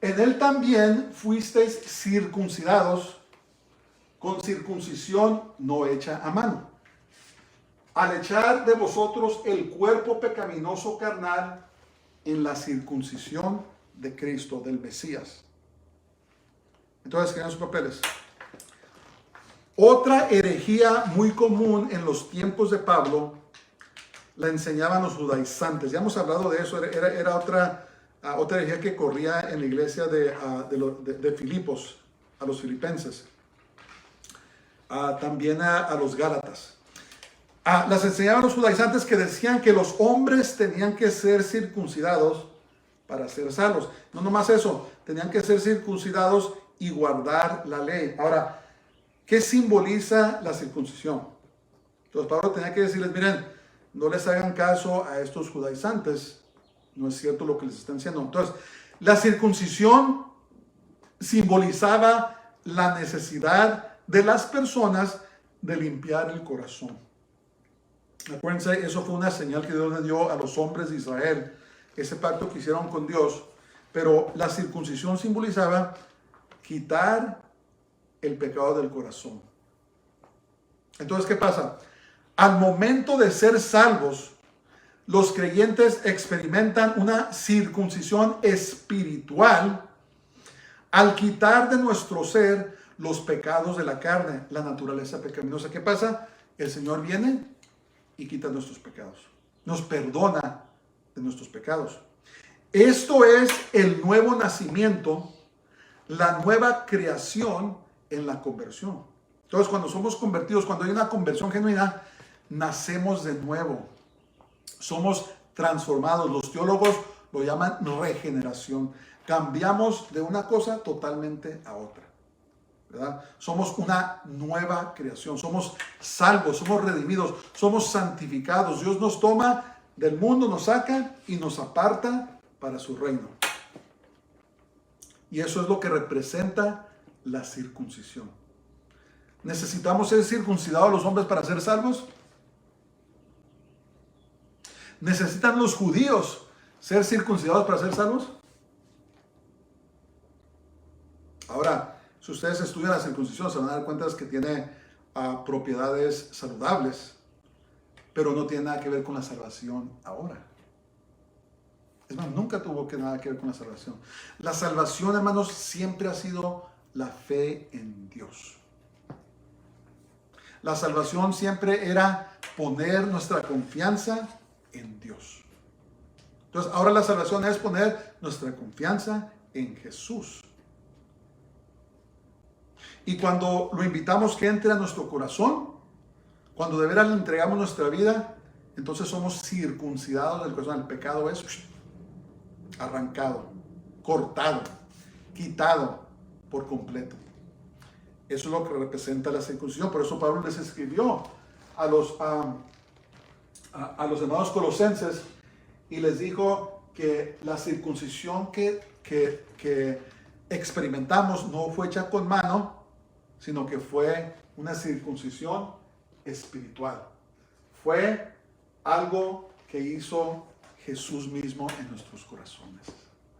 En Él también fuisteis circuncidados con circuncisión no hecha a mano, al echar de vosotros el cuerpo pecaminoso carnal en la circuncisión de Cristo, del Mesías. Entonces, ¿qué sus papeles? Otra herejía muy común en los tiempos de Pablo la enseñaban los judaizantes. Ya hemos hablado de eso. Era otra herejía que corría en la iglesia de Filipos, a los filipenses. También a los gálatas. Las enseñaban los judaizantes, que decían que los hombres tenían que ser circuncidados para ser salvos. No nomás eso, tenían que ser circuncidados y guardar la ley. Ahora, ¿qué simboliza la circuncisión? Entonces Pablo tenía que decirles, miren, no les hagan caso a estos judaizantes. No es cierto lo que les están diciendo. Entonces, la circuncisión simbolizaba la necesidad de las personas de limpiar el corazón. Acuérdense, eso fue una señal que Dios le dio a los hombres de Israel, ese pacto que hicieron con Dios. Pero la circuncisión simbolizaba quitar el pecado del corazón. Entonces, ¿qué pasa? Al momento de ser salvos, los creyentes experimentan una circuncisión espiritual al quitar de nuestro ser los pecados de la carne, la naturaleza pecaminosa. ¿Qué pasa? El Señor viene y quita nuestros pecados. Nos perdona de nuestros pecados. Esto es el nuevo nacimiento, la nueva creación en la conversión. Entonces, cuando somos convertidos, cuando hay una conversión genuina, nacemos de nuevo. Somos transformados. Los teólogos lo llaman regeneración. Cambiamos de una cosa totalmente a otra. ¿verdad? Somos una nueva creación, somos salvos, somos redimidos, somos santificados. Dios nos toma del mundo, nos saca y nos aparta para su reino. Y eso es lo que representa la circuncisión. ¿Necesitamos ser circuncidados los hombres para ser salvos? ¿Necesitan los judíos ser circuncidados para ser salvos? Ahora, si ustedes estudian la circuncisión, se van a dar cuenta que tiene propiedades saludables, pero no tiene nada que ver con la salvación ahora. Es más, nunca tuvo nada que ver con la salvación. La salvación, hermanos, siempre ha sido la fe en Dios. La salvación siempre era poner nuestra confianza en Dios. Entonces, ahora la salvación es poner nuestra confianza en Jesús. Y cuando lo invitamos que entre a nuestro corazón, cuando de veras le entregamos nuestra vida, entonces somos circuncidados del corazón. El pecado es arrancado, cortado, quitado por completo. Eso es lo que representa la circuncisión. Por eso Pablo les escribió a los hermanos colosenses y les dijo que la circuncisión que experimentamos no fue hecha con mano, sino que fue una circuncisión espiritual. Fue algo que hizo Jesús mismo en nuestros corazones.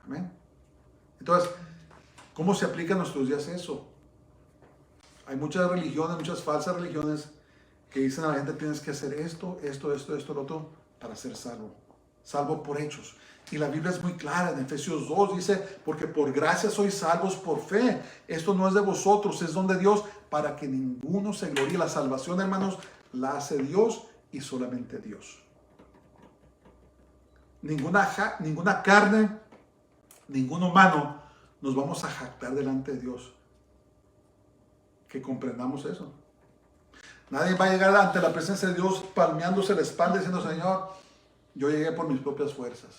Amén. Entonces, ¿cómo se aplica en nuestros días eso? Hay muchas religiones, muchas falsas religiones que dicen a la gente: tienes que hacer esto, lo otro para ser salvo. Salvo por hechos. Y la Biblia es muy clara, en Efesios 2 dice: porque por gracia sois salvos por fe. Esto no es de vosotros, es don de Dios, para que ninguno se gloríe. La salvación, hermanos, la hace Dios y solamente Dios. Ninguna carne, ningún humano nos vamos a jactar delante de Dios. Que comprendamos eso. Nadie va a llegar ante la presencia de Dios palmeándose la espalda diciendo: Señor, yo llegué por mis propias fuerzas.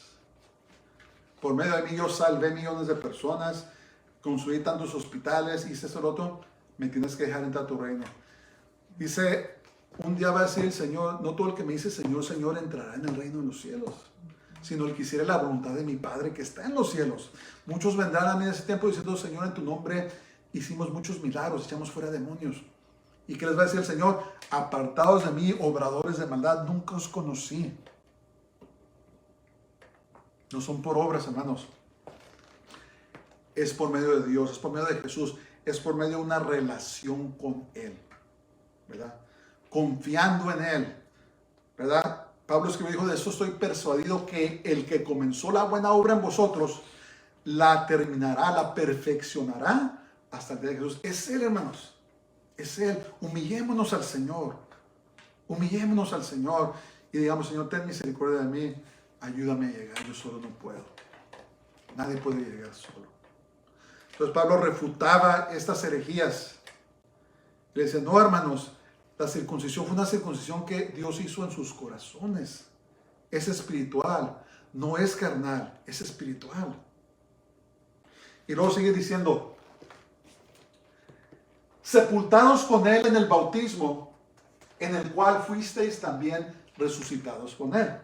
Por medio de mí yo salvé millones de personas, construí tantos hospitales, hice eso, lo otro. Me tienes que dejar entrar a tu reino. Dice, un día va a decir el Señor: no todo el que me dice Señor, Señor entrará en el reino de los cielos, sino el que hiciera la voluntad de mi Padre que está en los cielos. Muchos vendrán a mí en ese tiempo diciendo: Señor, en tu nombre hicimos muchos milagros, echamos fuera demonios. ¿Y qué les va a decir el Señor? Apartados de mí, obradores de maldad, nunca os conocí. No son por obras, hermanos. Es por medio de Dios, es por medio de Jesús, es por medio de una relación con Él, ¿verdad? Confiando en Él, ¿verdad? Pablo escribió, dijo: de eso estoy persuadido, que el que comenzó la buena obra en vosotros, la terminará, la perfeccionará hasta el día de Jesús. Es Él, hermanos, es Él. Humillémonos al Señor, humillémonos al Señor y digamos: Señor, ten misericordia de mí, ayúdame a llegar, yo solo no puedo. Nadie puede llegar solo. Entonces Pablo refutaba estas herejías. Le dice: no, hermanos, la circuncisión fue una circuncisión que Dios hizo en sus corazones. Es espiritual, no es carnal, es espiritual. Y luego sigue diciendo: sepultados con Él en el bautismo, en el cual fuisteis también resucitados con Él,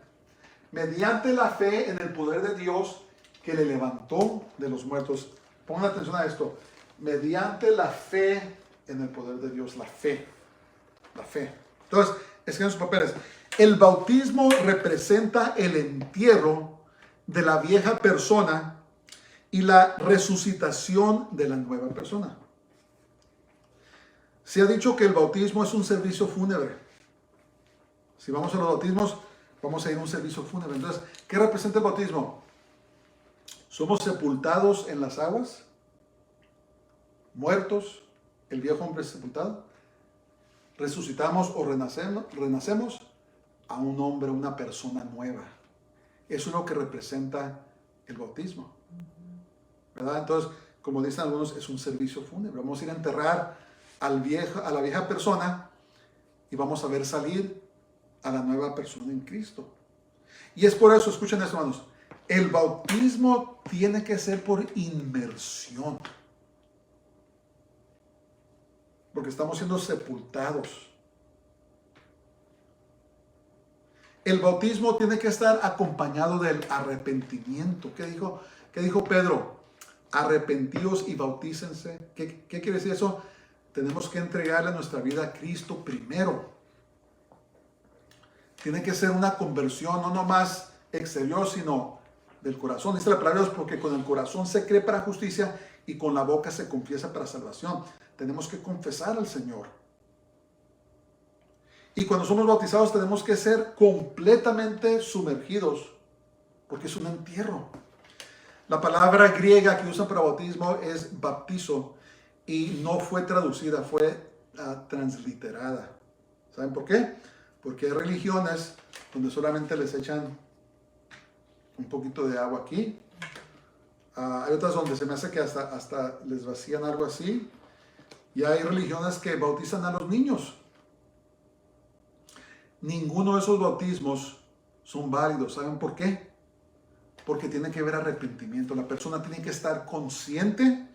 mediante la fe en el poder de Dios que le levantó de los muertos. Pongan atención a esto. Mediante la fe en el poder de Dios. La fe. La fe. Entonces, escriben sus papeles. El bautismo representa el entierro de la vieja persona y la resucitación de la nueva persona. Se ha dicho que el bautismo es un servicio fúnebre. Si vamos a los bautismos, vamos a ir a un servicio fúnebre. Entonces, ¿qué representa el bautismo? Somos sepultados en las aguas, muertos, el viejo hombre es sepultado, resucitamos o renacemos a un hombre, una persona nueva. Eso es lo que representa el bautismo, ¿verdad? Entonces, como dicen algunos, es un servicio fúnebre. Vamos a ir a enterrar a la vieja persona y vamos a ver salir a la nueva persona en Cristo. Y es por eso, escuchen esto, hermanos, el bautismo tiene que ser por inmersión. porque estamos siendo sepultados. El bautismo tiene que estar acompañado del arrepentimiento. ¿Qué dijo Pedro? Arrepentíos y bautícense. ¿Qué quiere decir eso? Tenemos que entregarle nuestra vida a Cristo primero. Tiene que ser una conversión, no nomás exterior, sino del corazón. Dice la palabra de Dios, porque con el corazón se cree para justicia y con la boca se confiesa para salvación. Tenemos que confesar al Señor. Y cuando somos bautizados tenemos que ser completamente sumergidos, porque es un entierro. La palabra griega que usan para bautismo es baptizo y no fue traducida, fue transliterada. ¿Saben por qué? Porque hay religiones donde solamente les echan un poquito de agua aquí. Hay otras donde se me hace que hasta les vacían algo así. Y hay religiones que bautizan a los niños. Ninguno de esos bautismos son válidos. ¿Saben por qué? Porque tiene que haber arrepentimiento. La persona tiene que estar consciente,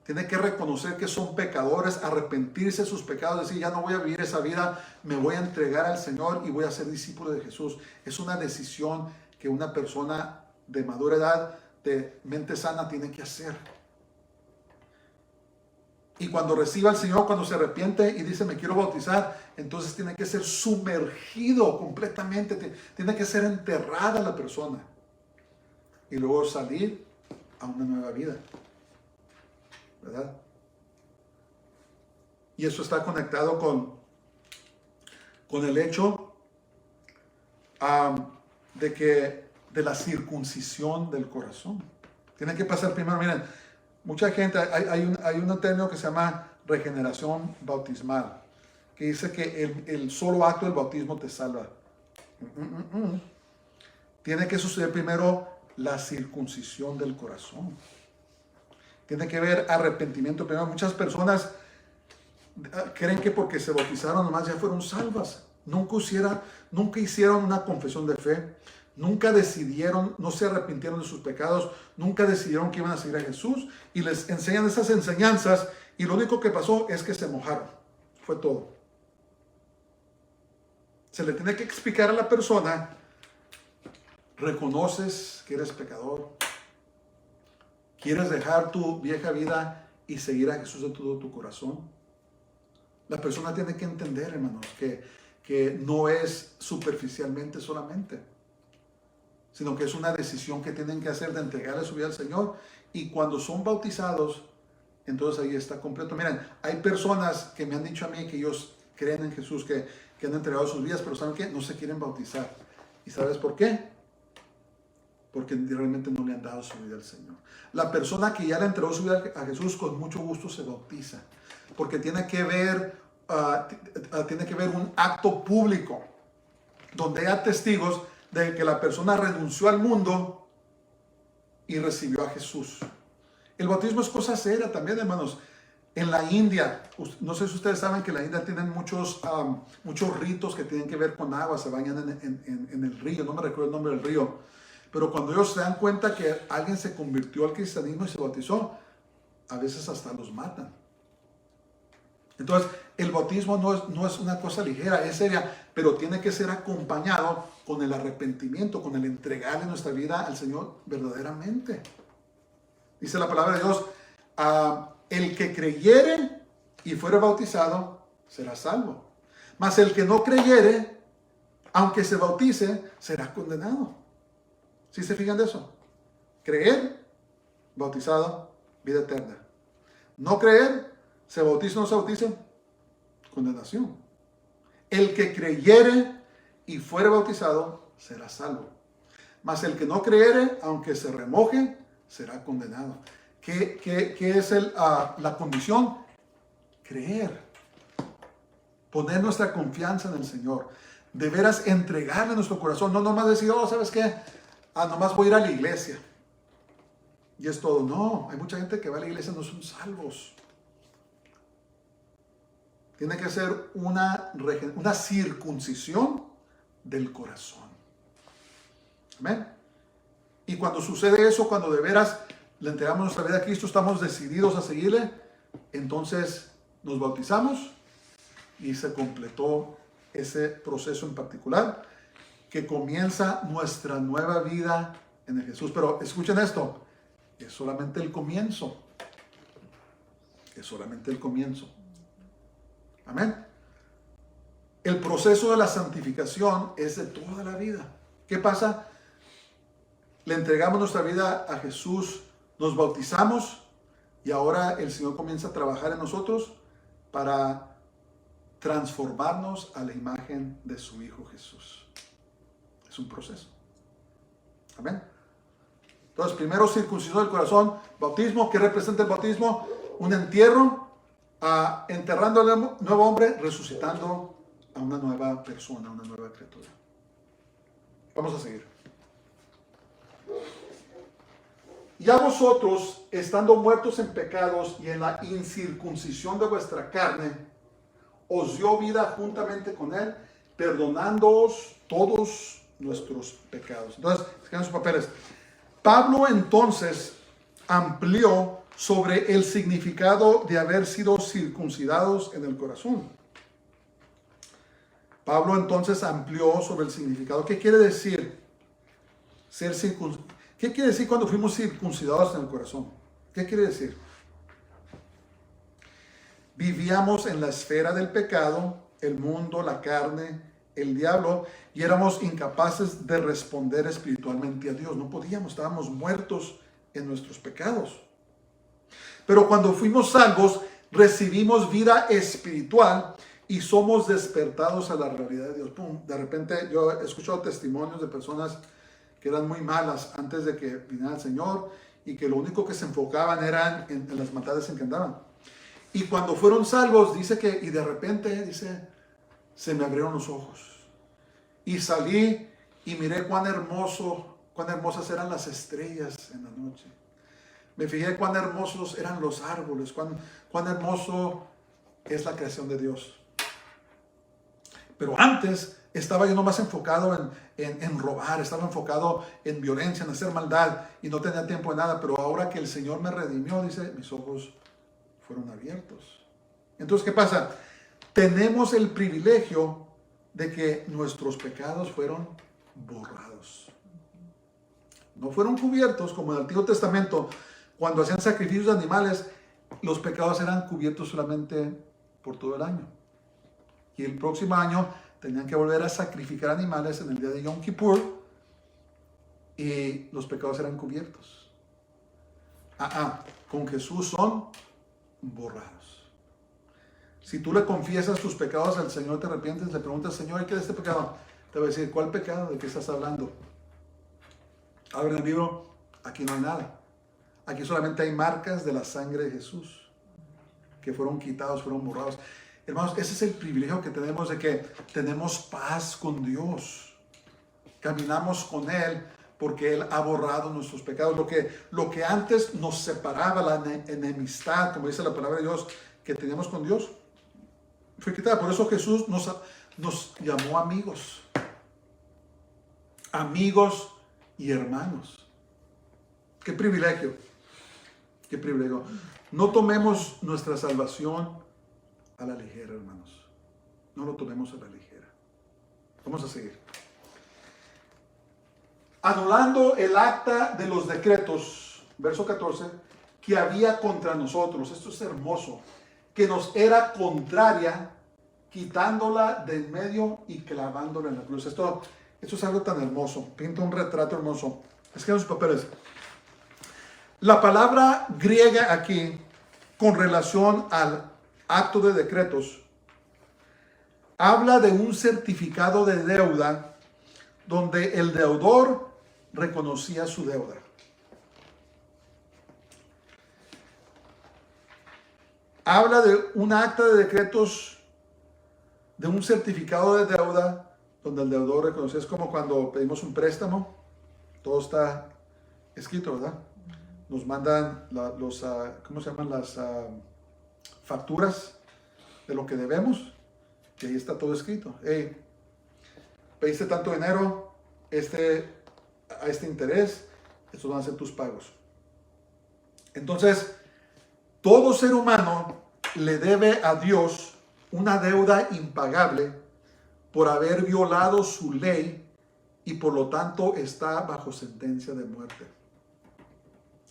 tiene que reconocer que son pecadores, arrepentirse de sus pecados, decir, ya no voy a vivir esa vida, me voy a entregar al Señor y voy a ser discípulo de Jesús. Es una decisión que una persona de madura edad, de mente sana, tiene que hacer. Y cuando reciba al Señor, cuando se arrepiente y dice, me quiero bautizar, entonces tiene que ser sumergido completamente, tiene que ser enterrada la persona. Y luego salir a una nueva vida. ¿Verdad? Y eso está conectado con el hecho de la circuncisión del corazón. Tiene que pasar primero, miren, mucha gente, hay un término que se llama regeneración bautismal, que dice que el solo acto del bautismo te salva. Tiene que suceder primero la circuncisión del corazón. Tiene que haber arrepentimiento primero. Muchas personas creen que porque se bautizaron nomás ya fueron salvas. Nunca hicieron una confesión de fe. Nunca decidieron, no se arrepintieron de sus pecados. Nunca decidieron que iban a seguir a Jesús. Y les enseñan esas enseñanzas. Y lo único que pasó es que se mojaron. Fue todo. Se le tiene que explicar a la persona. Reconoces que eres pecador. ¿Quieres dejar tu vieja vida y seguir a Jesús de todo tu corazón? La persona tiene que entender, hermanos, que no es superficialmente solamente, sino que es una decisión que tienen que hacer de entregarle su vida al Señor. Y cuando son bautizados, entonces ahí está completo. Miren, hay personas que me han dicho a mí que ellos creen en Jesús, que han entregado sus vidas, pero ¿saben qué? No se quieren bautizar. ¿Y sabes por qué? Porque realmente no le han dado su vida al Señor. La persona que ya le entregó su vida a Jesús, con mucho gusto se bautiza, porque tiene que ver un acto público, donde haya testigos de que la persona renunció al mundo y recibió a Jesús. El bautismo es cosa seria también, hermanos. En la India, no sé si ustedes saben que en la India tienen muchos ritos que tienen que ver con agua, se bañan en el río, no me recuerdo el nombre del río. Pero cuando ellos se dan cuenta que alguien se convirtió al cristianismo y se bautizó, a veces hasta los matan. Entonces, el bautismo no es una cosa ligera, es seria, pero tiene que ser acompañado con el arrepentimiento, con el entregarle nuestra vida al Señor verdaderamente. Dice la palabra de Dios, el que creyere y fuere bautizado será salvo. Mas el que no creyere, aunque se bautice, será condenado. ¿Sí se fijan de eso? Creer, bautizado, vida eterna. No creer, se bautiza o no se bautiza, condenación. El que creyere y fuere bautizado, será salvo. Mas el que no creyere, aunque se remoje, será condenado. ¿Qué es la condición? Creer. Poner nuestra confianza en el Señor. De veras entregarle nuestro corazón. No nomás decir, ¿sabes qué? Nomás voy a ir a la iglesia. Y es todo. No, hay mucha gente que va a la iglesia y no son salvos. Tiene que ser una circuncisión del corazón. Amén. Y cuando sucede eso, cuando de veras le entregamos nuestra vida a Cristo, estamos decididos a seguirle, entonces nos bautizamos y se completó ese proceso en particular que comienza nuestra nueva vida en el Jesús. Pero escuchen esto, es solamente el comienzo. Es solamente el comienzo. Amén. El proceso de la santificación es de toda la vida. ¿Qué pasa? Le entregamos nuestra vida a Jesús, nos bautizamos y ahora el Señor comienza a trabajar en nosotros para transformarnos a la imagen de su Hijo Jesús. Es un proceso. Amén. Entonces, primero circuncisión del corazón, bautismo. ¿Qué representa el bautismo? Un entierro, enterrando al nuevo hombre, resucitando a una nueva persona, una nueva criatura. Vamos a seguir. Y a vosotros, estando muertos en pecados y en la incircuncisión de vuestra carne, os dio vida juntamente con él, perdonándoos todos nuestros pecados. Entonces, escriban sus papeles. Pablo entonces amplió sobre el significado de haber sido circuncidados en el corazón. Pablo entonces amplió sobre el significado. ¿Qué quiere decir ser circuncidado? ¿Qué quiere decir cuando fuimos circuncidados en el corazón? ¿Qué quiere decir? Vivíamos en la esfera del pecado, el mundo, la carne, el diablo, y éramos incapaces de responder espiritualmente a Dios. No podíamos, estábamos muertos en nuestros pecados. Pero cuando fuimos salvos, recibimos vida espiritual y somos despertados a la realidad de Dios. ¡Pum! De repente yo he escuchado testimonios de personas que eran muy malas antes de que viniera el Señor y que lo único que se enfocaban eran en las maldades en que andaban. Y cuando fueron salvos, dice que, y de repente, dice, se me abrieron los ojos. Y salí y miré cuán hermosas eran las estrellas en la noche. Me fijé cuán hermosos eran los árboles, cuán hermoso es la creación de Dios. Pero antes estaba yo nomás enfocado en robar, estaba enfocado en violencia, en hacer maldad y no tenía tiempo de nada. Pero ahora que el Señor me redimió, dice, mis ojos fueron abiertos. Entonces, ¿qué pasa? Tenemos el privilegio de que nuestros pecados fueron borrados. No fueron cubiertos como en el Antiguo Testamento. Cuando hacían sacrificios de animales, los pecados eran cubiertos solamente por todo el año. Y el próximo año tenían que volver a sacrificar animales en el día de Yom Kippur y los pecados eran cubiertos. Con Jesús son borrados. Si tú le confiesas tus pecados al Señor, te arrepientes, le preguntas, Señor, ¿qué es este pecado? Te va a decir, ¿cuál pecado? ¿De qué estás hablando? Abre el libro, aquí no hay nada. Aquí solamente hay marcas de la sangre de Jesús que fueron quitados, fueron borrados. Hermanos, ese es el privilegio que tenemos de que tenemos paz con Dios. Caminamos con Él porque Él ha borrado nuestros pecados. Lo que antes nos separaba, la enemistad, como dice la palabra de Dios, que teníamos con Dios, fue quitada. Por eso Jesús nos llamó amigos. Amigos y hermanos. Qué privilegio. Qué privilegio. No tomemos nuestra salvación a la ligera, hermanos. No lo tomemos a la ligera. Vamos a seguir. Anulando el acta de los decretos, verso 14, que había contra nosotros. Esto es hermoso. Que nos era contraria, quitándola de en medio y clavándola en la cruz. Esto es algo tan hermoso. Pinta un retrato hermoso. Escriban sus papeles. La palabra griega aquí, con relación al acto de decretos, habla de un certificado de deuda donde el deudor reconocía su deuda. Habla de un acta de decretos, de un certificado de deuda donde el deudor reconocía. Es como cuando pedimos un préstamo, todo está escrito, ¿verdad? Nos mandan ¿cómo se llaman? Las facturas de lo que debemos, y ahí está todo escrito. Hey, pediste tanto dinero, a este interés, estos van a ser tus pagos. Entonces, todo ser humano le debe a Dios una deuda impagable por haber violado su ley y por lo tanto está bajo sentencia de muerte.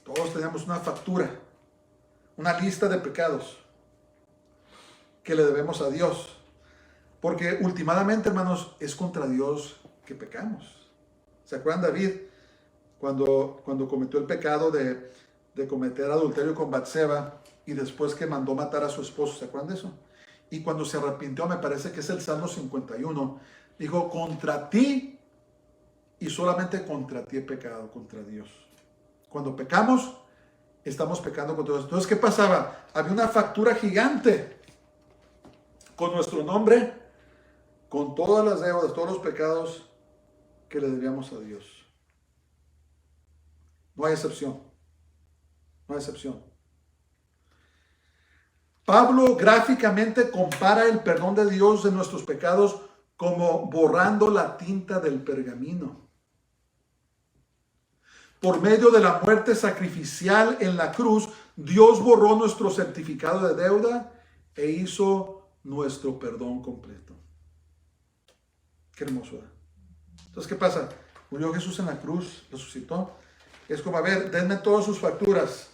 Todos tenemos una factura, una lista de pecados que le debemos a Dios. Porque últimamente, hermanos, es contra Dios que pecamos. ¿Se acuerdan David cuando cometió el pecado de cometer adulterio con Batseba y después que mandó matar a su esposo? ¿Se acuerdan de eso? Y cuando se arrepintió, me parece que es el Salmo 51, dijo, contra ti y solamente contra ti he pecado, contra Dios. Cuando pecamos, estamos pecando contra Dios. Entonces, ¿qué pasaba? Había una factura gigante con nuestro nombre, con todas las deudas, todos los pecados que le debíamos a Dios. No hay excepción. No hay excepción. Pablo gráficamente compara el perdón de Dios de nuestros pecados como borrando la tinta del pergamino. Por medio de la muerte sacrificial en la cruz, Dios borró nuestro certificado de deuda e hizo nuestro perdón completo. Qué hermoso, ¿verdad? Entonces, ¿qué pasa? Murió Jesús en la cruz, resucitó. Es como, a ver, denme todas sus facturas.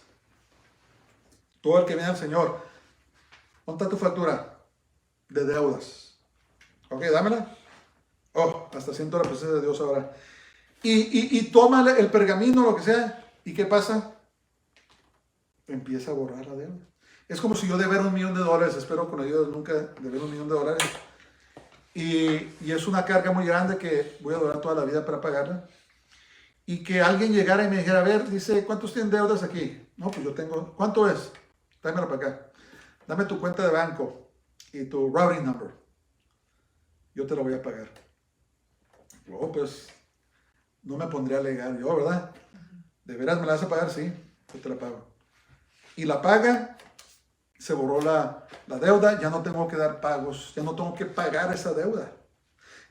Todo el que viene al Señor. ¿Dónde está tu factura? De deudas. Ok, dámela. Oh, hasta siento la presencia de Dios ahora. Y toma el pergamino, lo que sea. ¿Y qué pasa? Empieza a borrar la deuda. Es como si yo debiera $1,000,000. Espero con ayuda nunca deber $1,000,000. Y es una carga muy grande que voy a durar toda la vida para pagarla. Y que alguien llegara y me dijera, a ver, dice, ¿cuántos tienen deudas aquí? No, pues yo tengo, ¿cuánto es? Dámelo para acá. Dame tu cuenta de banco y tu routing number. Yo te lo voy a pagar. Luego, pues, no me pondré a alegar yo, ¿verdad? ¿De veras me la vas a pagar? Sí, yo te la pago. Y la paga, se borró la deuda, ya no tengo que dar pagos, ya no tengo que pagar esa deuda.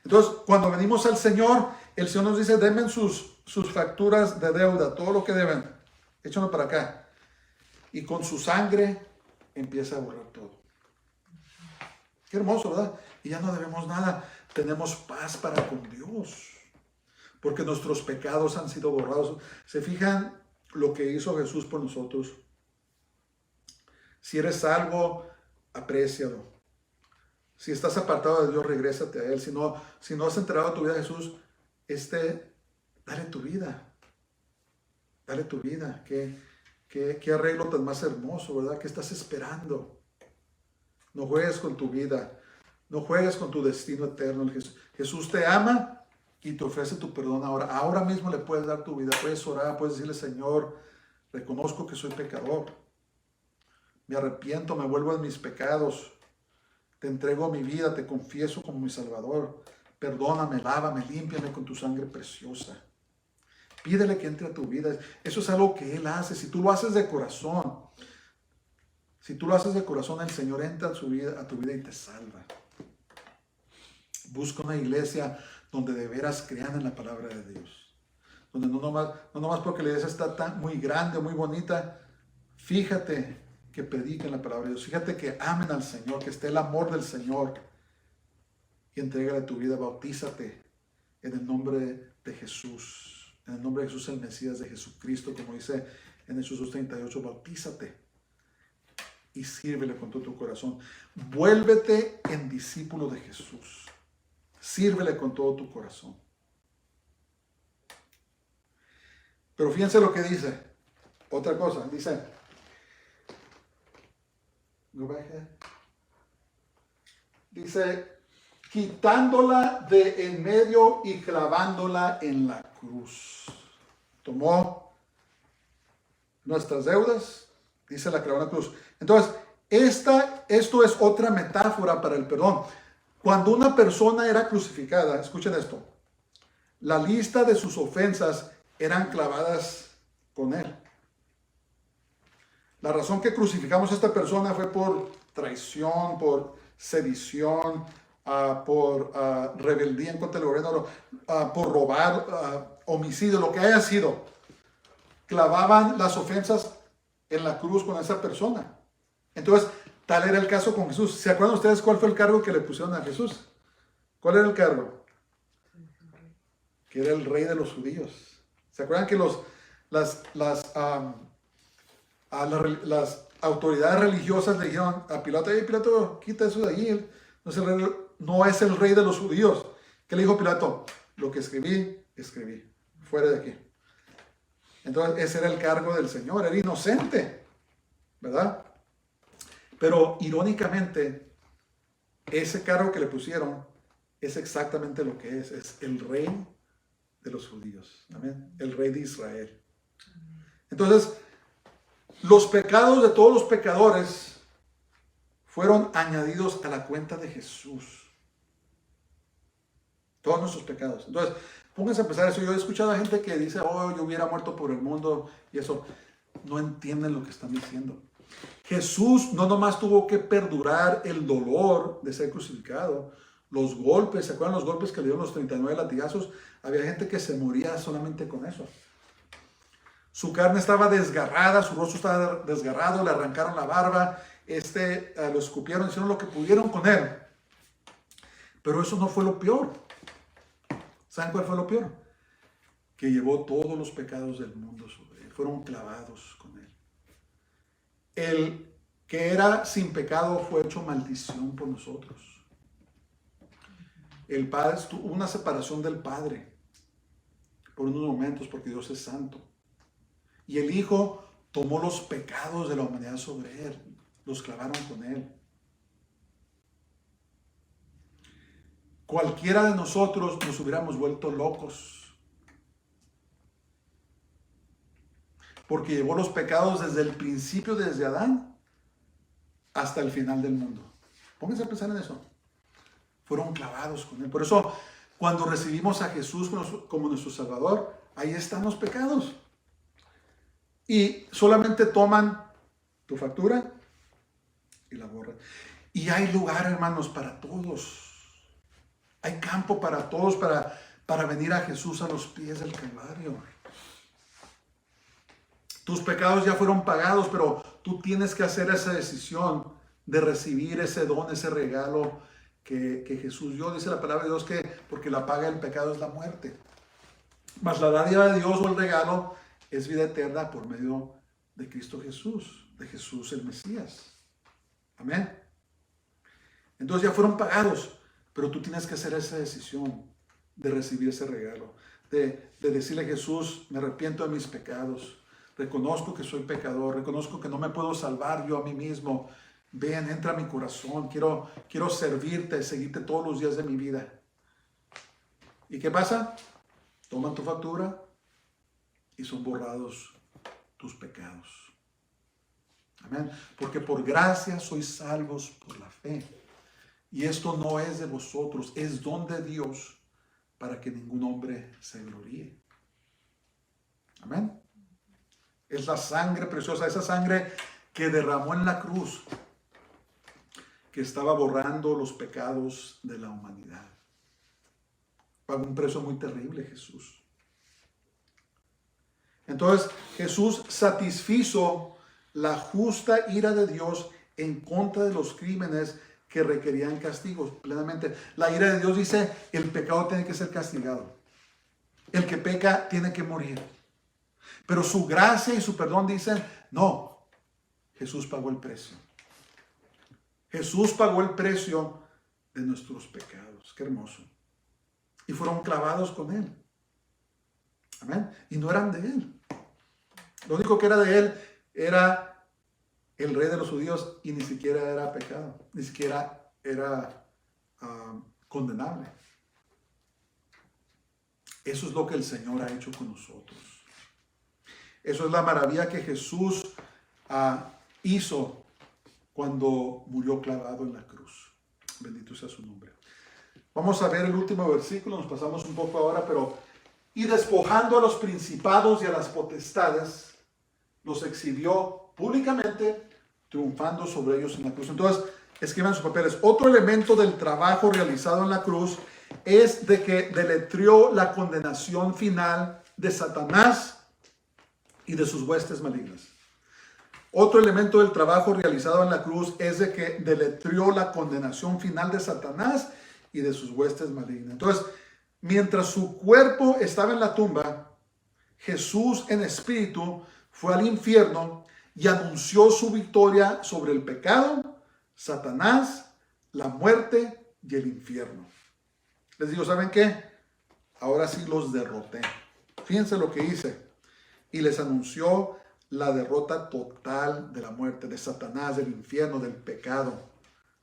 Entonces, cuando venimos al Señor, el Señor nos dice, denme sus facturas de deuda, todo lo que deben, échenlo para acá. Y con su sangre empieza a borrar todo. Qué hermoso, ¿verdad? Y ya no debemos nada, tenemos paz para con Dios, porque nuestros pecados han sido borrados. ¿Se fijan lo que hizo Jesús por nosotros? Si eres salvo, aprécialo. Si estás apartado de Dios, regrésate a Él. Si no has entregado tu vida a Jesús, dale tu vida. Dale tu vida. Qué arreglo tan más hermoso, ¿verdad? ¿Qué estás esperando? No juegues con tu vida. No juegues con tu destino eterno. Jesús te ama y te ofrece tu perdón ahora. Ahora mismo le puedes dar tu vida. Puedes orar, puedes decirle, Señor, reconozco que soy pecador. Me arrepiento, me vuelvo en mis pecados. Te entrego mi vida, te confieso como mi Salvador. Perdóname, lávame, límpiame con tu sangre preciosa. Pídele que entre a tu vida. Eso es algo que Él hace. Si tú lo haces de corazón, el Señor entra a tu vida y te salva. Busca una iglesia donde de veras crean en la palabra de Dios. Donde no nomás porque la iglesia está muy grande o muy bonita, fíjate que prediquen la palabra de Dios. Fíjate que amen al Señor, que esté el amor del Señor. Y entrégale tu vida, bautízate en el nombre de Jesús. En el nombre de Jesús, el Mesías de Jesucristo, como dice en Hechos 2:38, bautízate y sírvele con todo tu corazón. Vuélvete en discípulo de Jesús. Sírvele con todo tu corazón. Pero fíjense lo que dice. Otra cosa, dice, go back here. Dice, quitándola de en medio y clavándola en la cruz. Tomó nuestras deudas, dice, la clavó en la cruz. Entonces, esto es otra metáfora para el perdón. Cuando una persona era crucificada, escuchen esto, la lista de sus ofensas eran clavadas con él. La razón que crucificamos a esta persona fue por traición, por sedición, por rebeldía en contra del gobierno, por robar, homicidio, lo que haya sido. Clavaban las ofensas en la cruz con esa persona. Entonces, Tal era el caso con Jesús. ¿Se acuerdan ustedes cuál fue el cargo que le pusieron a Jesús? ¿Cuál era el cargo? Que era el rey de los judíos. ¿Se acuerdan que las autoridades religiosas le dijeron a Pilato: Pilato, quita eso de allí, él no es el rey de los judíos? ¿Qué le dijo Pilato? Lo que escribí, fuera de aquí. Entonces ese era el cargo del Señor, era inocente, ¿verdad? Pero irónicamente, ese cargo que le pusieron es exactamente lo que es el rey de los judíos, ¿amén? El rey de Israel. Entonces, los pecados de todos los pecadores fueron añadidos a la cuenta de Jesús. Todos nuestros pecados. Entonces, pónganse a pensar eso. Yo he escuchado a gente que dice: oh, yo hubiera muerto por el mundo, y eso. No entienden lo que están diciendo. Jesús no nomás tuvo que perdurar el dolor de ser crucificado, los golpes. ¿Se acuerdan los golpes que le dieron los 39 latigazos? Había gente que se moría solamente con eso. Su carne estaba desgarrada, su rostro estaba desgarrado, le arrancaron la barba, lo escupieron, hicieron lo que pudieron con él. Pero eso no fue lo peor. ¿Saben cuál fue lo peor? Que llevó todos los pecados del mundo sobre él. Fueron clavados con él. El que era sin pecado fue hecho maldición por nosotros. El Padre tuvo una separación del Padre por unos momentos, porque Dios es santo. Y el Hijo tomó los pecados de la humanidad sobre él. Los clavaron con él. Cualquiera de nosotros nos hubiéramos vuelto locos, porque llevó los pecados desde el principio, desde Adán hasta el final del mundo. Pónganse a pensar en eso. Fueron clavados con él. Por eso, cuando recibimos a Jesús como nuestro Salvador, ahí están los pecados. Y solamente toman tu factura y la borran. Y hay lugar, hermanos, para todos. Hay campo para todos, para venir a Jesús a los pies del Calvario. Tus pecados ya fueron pagados, pero tú tienes que hacer esa decisión de recibir ese don, ese regalo que Jesús dio. Dice la palabra de Dios que porque la paga del pecado es la muerte. Mas la dádiva de Dios o el regalo es vida eterna por medio de Cristo Jesús, de Jesús el Mesías. Amén. Entonces ya fueron pagados. Pero tú tienes que hacer esa decisión de recibir ese regalo, de decirle a Jesús: me arrepiento de mis pecados, reconozco que soy pecador, reconozco que no me puedo salvar yo a mí mismo. Ven, entra a mi corazón, quiero servirte, seguirte todos los días de mi vida. ¿Y qué pasa? Toman tu factura y son borrados tus pecados. Amén. Porque por gracia sois salvos por la fe. Y esto no es de vosotros, es don de Dios, para que ningún hombre se gloríe. Amén. Es la sangre preciosa, esa sangre que derramó en la cruz, que estaba borrando los pecados de la humanidad. Pagó un precio muy terrible Jesús. Entonces Jesús satisfizo la justa ira de Dios en contra de los crímenes que requerían castigos plenamente. La ira de Dios dice: el pecado tiene que ser castigado. El que peca tiene que morir. Pero su gracia y su perdón dicen: no, Jesús pagó el precio. Jesús pagó el precio de nuestros pecados. Qué hermoso. Y fueron clavados con él. Amén. Y no eran de él. Lo único que era de él era el rey de los judíos, y ni siquiera era pecado, ni siquiera era condenable. Eso es lo que el Señor ha hecho con nosotros. Eso es la maravilla que Jesús hizo cuando murió clavado en la cruz. Bendito sea su nombre. Vamos a ver el último versículo, nos pasamos un poco ahora, pero: y despojando a los principados y a las potestades, los exhibió públicamente, triunfando sobre ellos en la cruz. Entonces, escriban sus papeles. Otro elemento del trabajo realizado en la cruz es de que deletrió la condenación final de Satanás y de sus huestes malignas. Otro elemento del trabajo realizado en la cruz es de que deletrió la condenación final de Satanás y de sus huestes malignas. Entonces, mientras su cuerpo estaba en la tumba, Jesús en espíritu fue al infierno y anunció su victoria sobre el pecado, Satanás, la muerte y el infierno. Les digo, ¿saben qué? Ahora sí los derroté. Fíjense lo que hice. Y les anunció la derrota total de la muerte, de Satanás, del infierno, del pecado.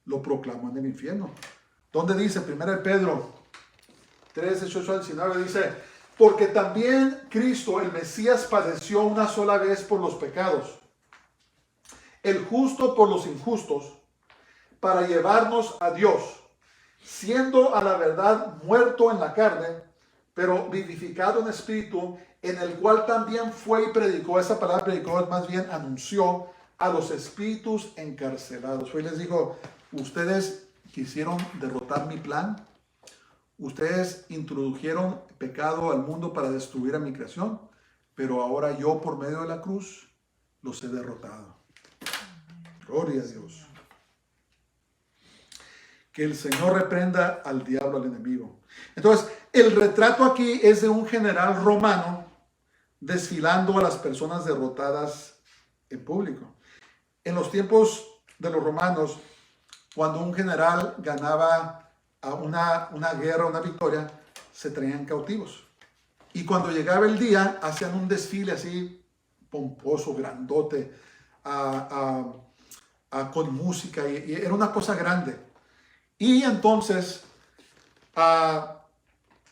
Lo proclamó en el infierno. ¿Dónde dice? 1 Pedro 3, 18 al 19 dice: porque también Cristo, el Mesías, padeció una sola vez por los pecados, el justo por los injustos, para llevarnos a Dios, siendo a la verdad muerto en la carne, pero vivificado en espíritu, en el cual también fue y predicó. Esa palabra predicó es más bien anunció a los espíritus encarcelados. Fue y les dijo: ustedes quisieron derrotar mi plan, ustedes introdujeron pecado al mundo para destruir a mi creación, pero ahora yo por medio de la cruz los he derrotado. Gloria a Dios. Que el Señor reprenda al diablo, al enemigo. Entonces, el retrato aquí es de un general romano desfilando a las personas derrotadas en público. En los tiempos de los romanos, cuando un general ganaba a una guerra, una victoria, se traían cautivos. Y cuando llegaba el día, hacían un desfile así pomposo, grandote, con música, y era una cosa grande. Y entonces,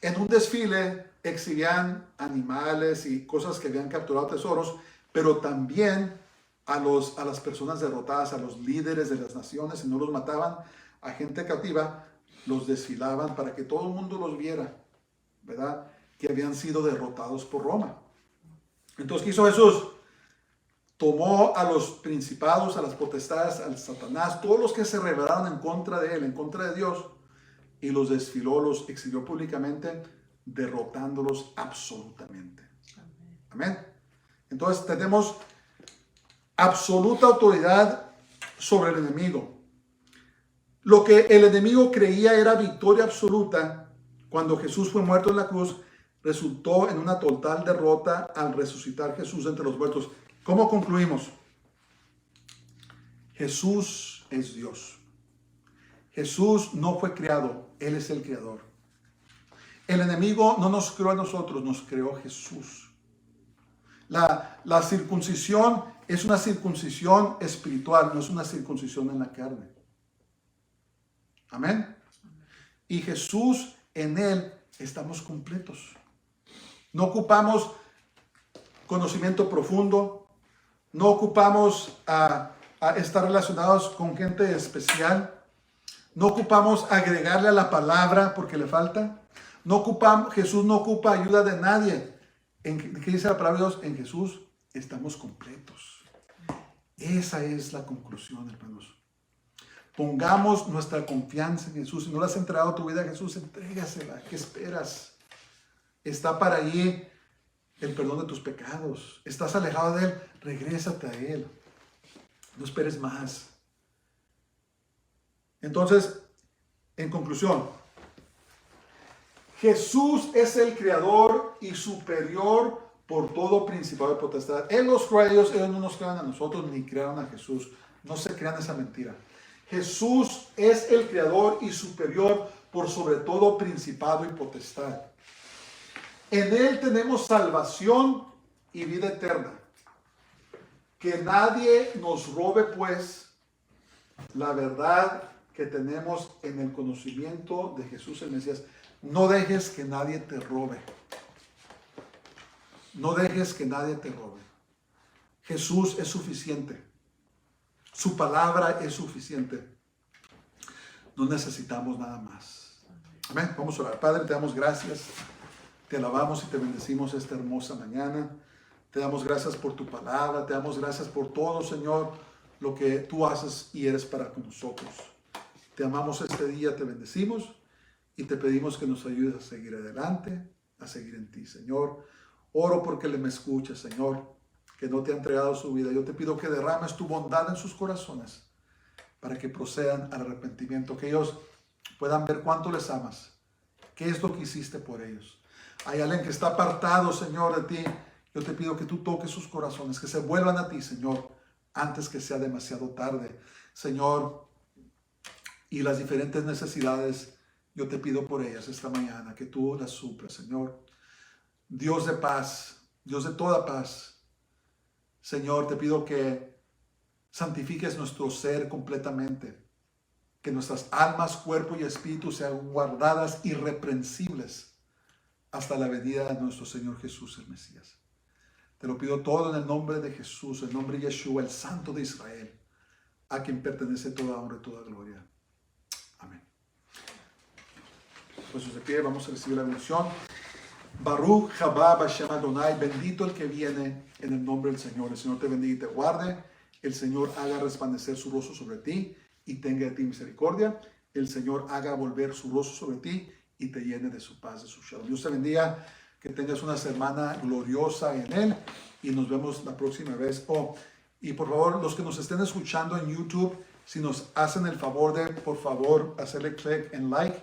en un desfile exhibían animales y cosas que habían capturado, tesoros, pero también a las personas derrotadas, a los líderes de las naciones, y no los mataban, a gente cautiva, los desfilaban para que todo el mundo los viera, ¿verdad? Que habían sido derrotados por Roma. Entonces, ¿qué hizo Jesús? Tomó a los principados, a las potestades, al Satanás, todos los que se rebelaron en contra de él, en contra de Dios, y los desfiló, los exhibió públicamente, derrotándolos absolutamente. Amén. Entonces tenemos absoluta autoridad sobre el enemigo. Lo que el enemigo creía era victoria absoluta, cuando Jesús fue muerto en la cruz, resultó en una total derrota al resucitar Jesús entre los muertos. ¿Cómo concluimos? Jesús es Dios. Jesús no fue creado, Él es el creador. El enemigo no nos creó a nosotros, nos creó Jesús. La circuncisión es una circuncisión espiritual, no es una circuncisión en la carne. Amén. Y Jesús, en Él estamos completos. No ocupamos conocimiento profundo, no ocupamos a estar relacionados con gente especial, no ocupamos agregarle a la palabra porque le falta. Jesús no ocupa ayuda de nadie. ¿Qué dice la palabra de Dios? En Jesús estamos completos. Esa es la conclusión, hermanos. Pongamos nuestra confianza en Jesús. Si no le has entregado tu vida a Jesús, entrégasela. ¿Qué esperas? Está para allí el perdón de tus pecados. Estás alejado de Él, regrésate a Él. No esperes más. Entonces, en conclusión, Jesús es el creador y superior por todo principado de potestad. Él los creó a ellos no nos crean a nosotros ni crearon a Jesús. No se crean esa mentira. Jesús es el creador y superior por sobre todo principado y potestad. En Él tenemos salvación y vida eterna. Que nadie nos robe, pues, la verdad que tenemos en el conocimiento de Jesús el Mesías. No dejes que nadie te robe. No dejes que nadie te robe. Jesús es suficiente. Su palabra es suficiente. No necesitamos nada más. Amén. Vamos a orar. Padre, te damos gracias. Te alabamos y te bendecimos esta hermosa mañana. Te damos gracias por tu palabra. Te damos gracias por todo, Señor, lo que tú haces y eres para nosotros. Te amamos este día, te bendecimos y te pedimos que nos ayudes a seguir adelante, a seguir en ti, Señor. Oro porque me escuches, Señor. que no te ha entregado su vida. Yo te pido que derrames tu bondad en sus corazones para que procedan al arrepentimiento, que ellos puedan ver cuánto les amas, qué es lo que hiciste por ellos. Hay alguien que está apartado, Señor, de ti. Yo te pido que tú toques sus corazones, que se vuelvan a ti, Señor, antes que sea demasiado tarde. Señor, y las diferentes necesidades, yo te pido por ellas esta mañana, que tú las suplas, Señor. Dios de paz, Dios de toda paz. Señor, te pido que santifiques nuestro ser completamente, que nuestras almas, cuerpo y espíritu sean guardadas irreprensibles hasta la venida de nuestro Señor Jesús, el Mesías. Te lo pido todo en el nombre de Jesús, el nombre de Yeshua, el Santo de Israel, a quien pertenece toda honra y toda gloria. Amén. Pues de pie, vamos a recibir la bendición. Baruch haba Hashem Adonai, bendito el que viene en el nombre del Señor. El Señor te bendiga y te guarde. El Señor haga resplandecer su rostro sobre ti y tenga de ti misericordia. El Señor haga volver su rostro sobre ti y te llene de su paz, de su shalom. Dios te bendiga, que tengas una semana gloriosa en Él y nos vemos la próxima vez. Y por favor, los que nos estén escuchando en YouTube, si nos hacen el favor de, por favor, hacerle clic en like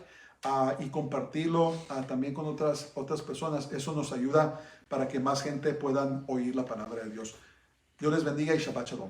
y compartirlo también con otras personas. Eso nos ayuda para que más gente puedan oír la palabra de Dios. Dios les bendiga y Shabbat Shalom.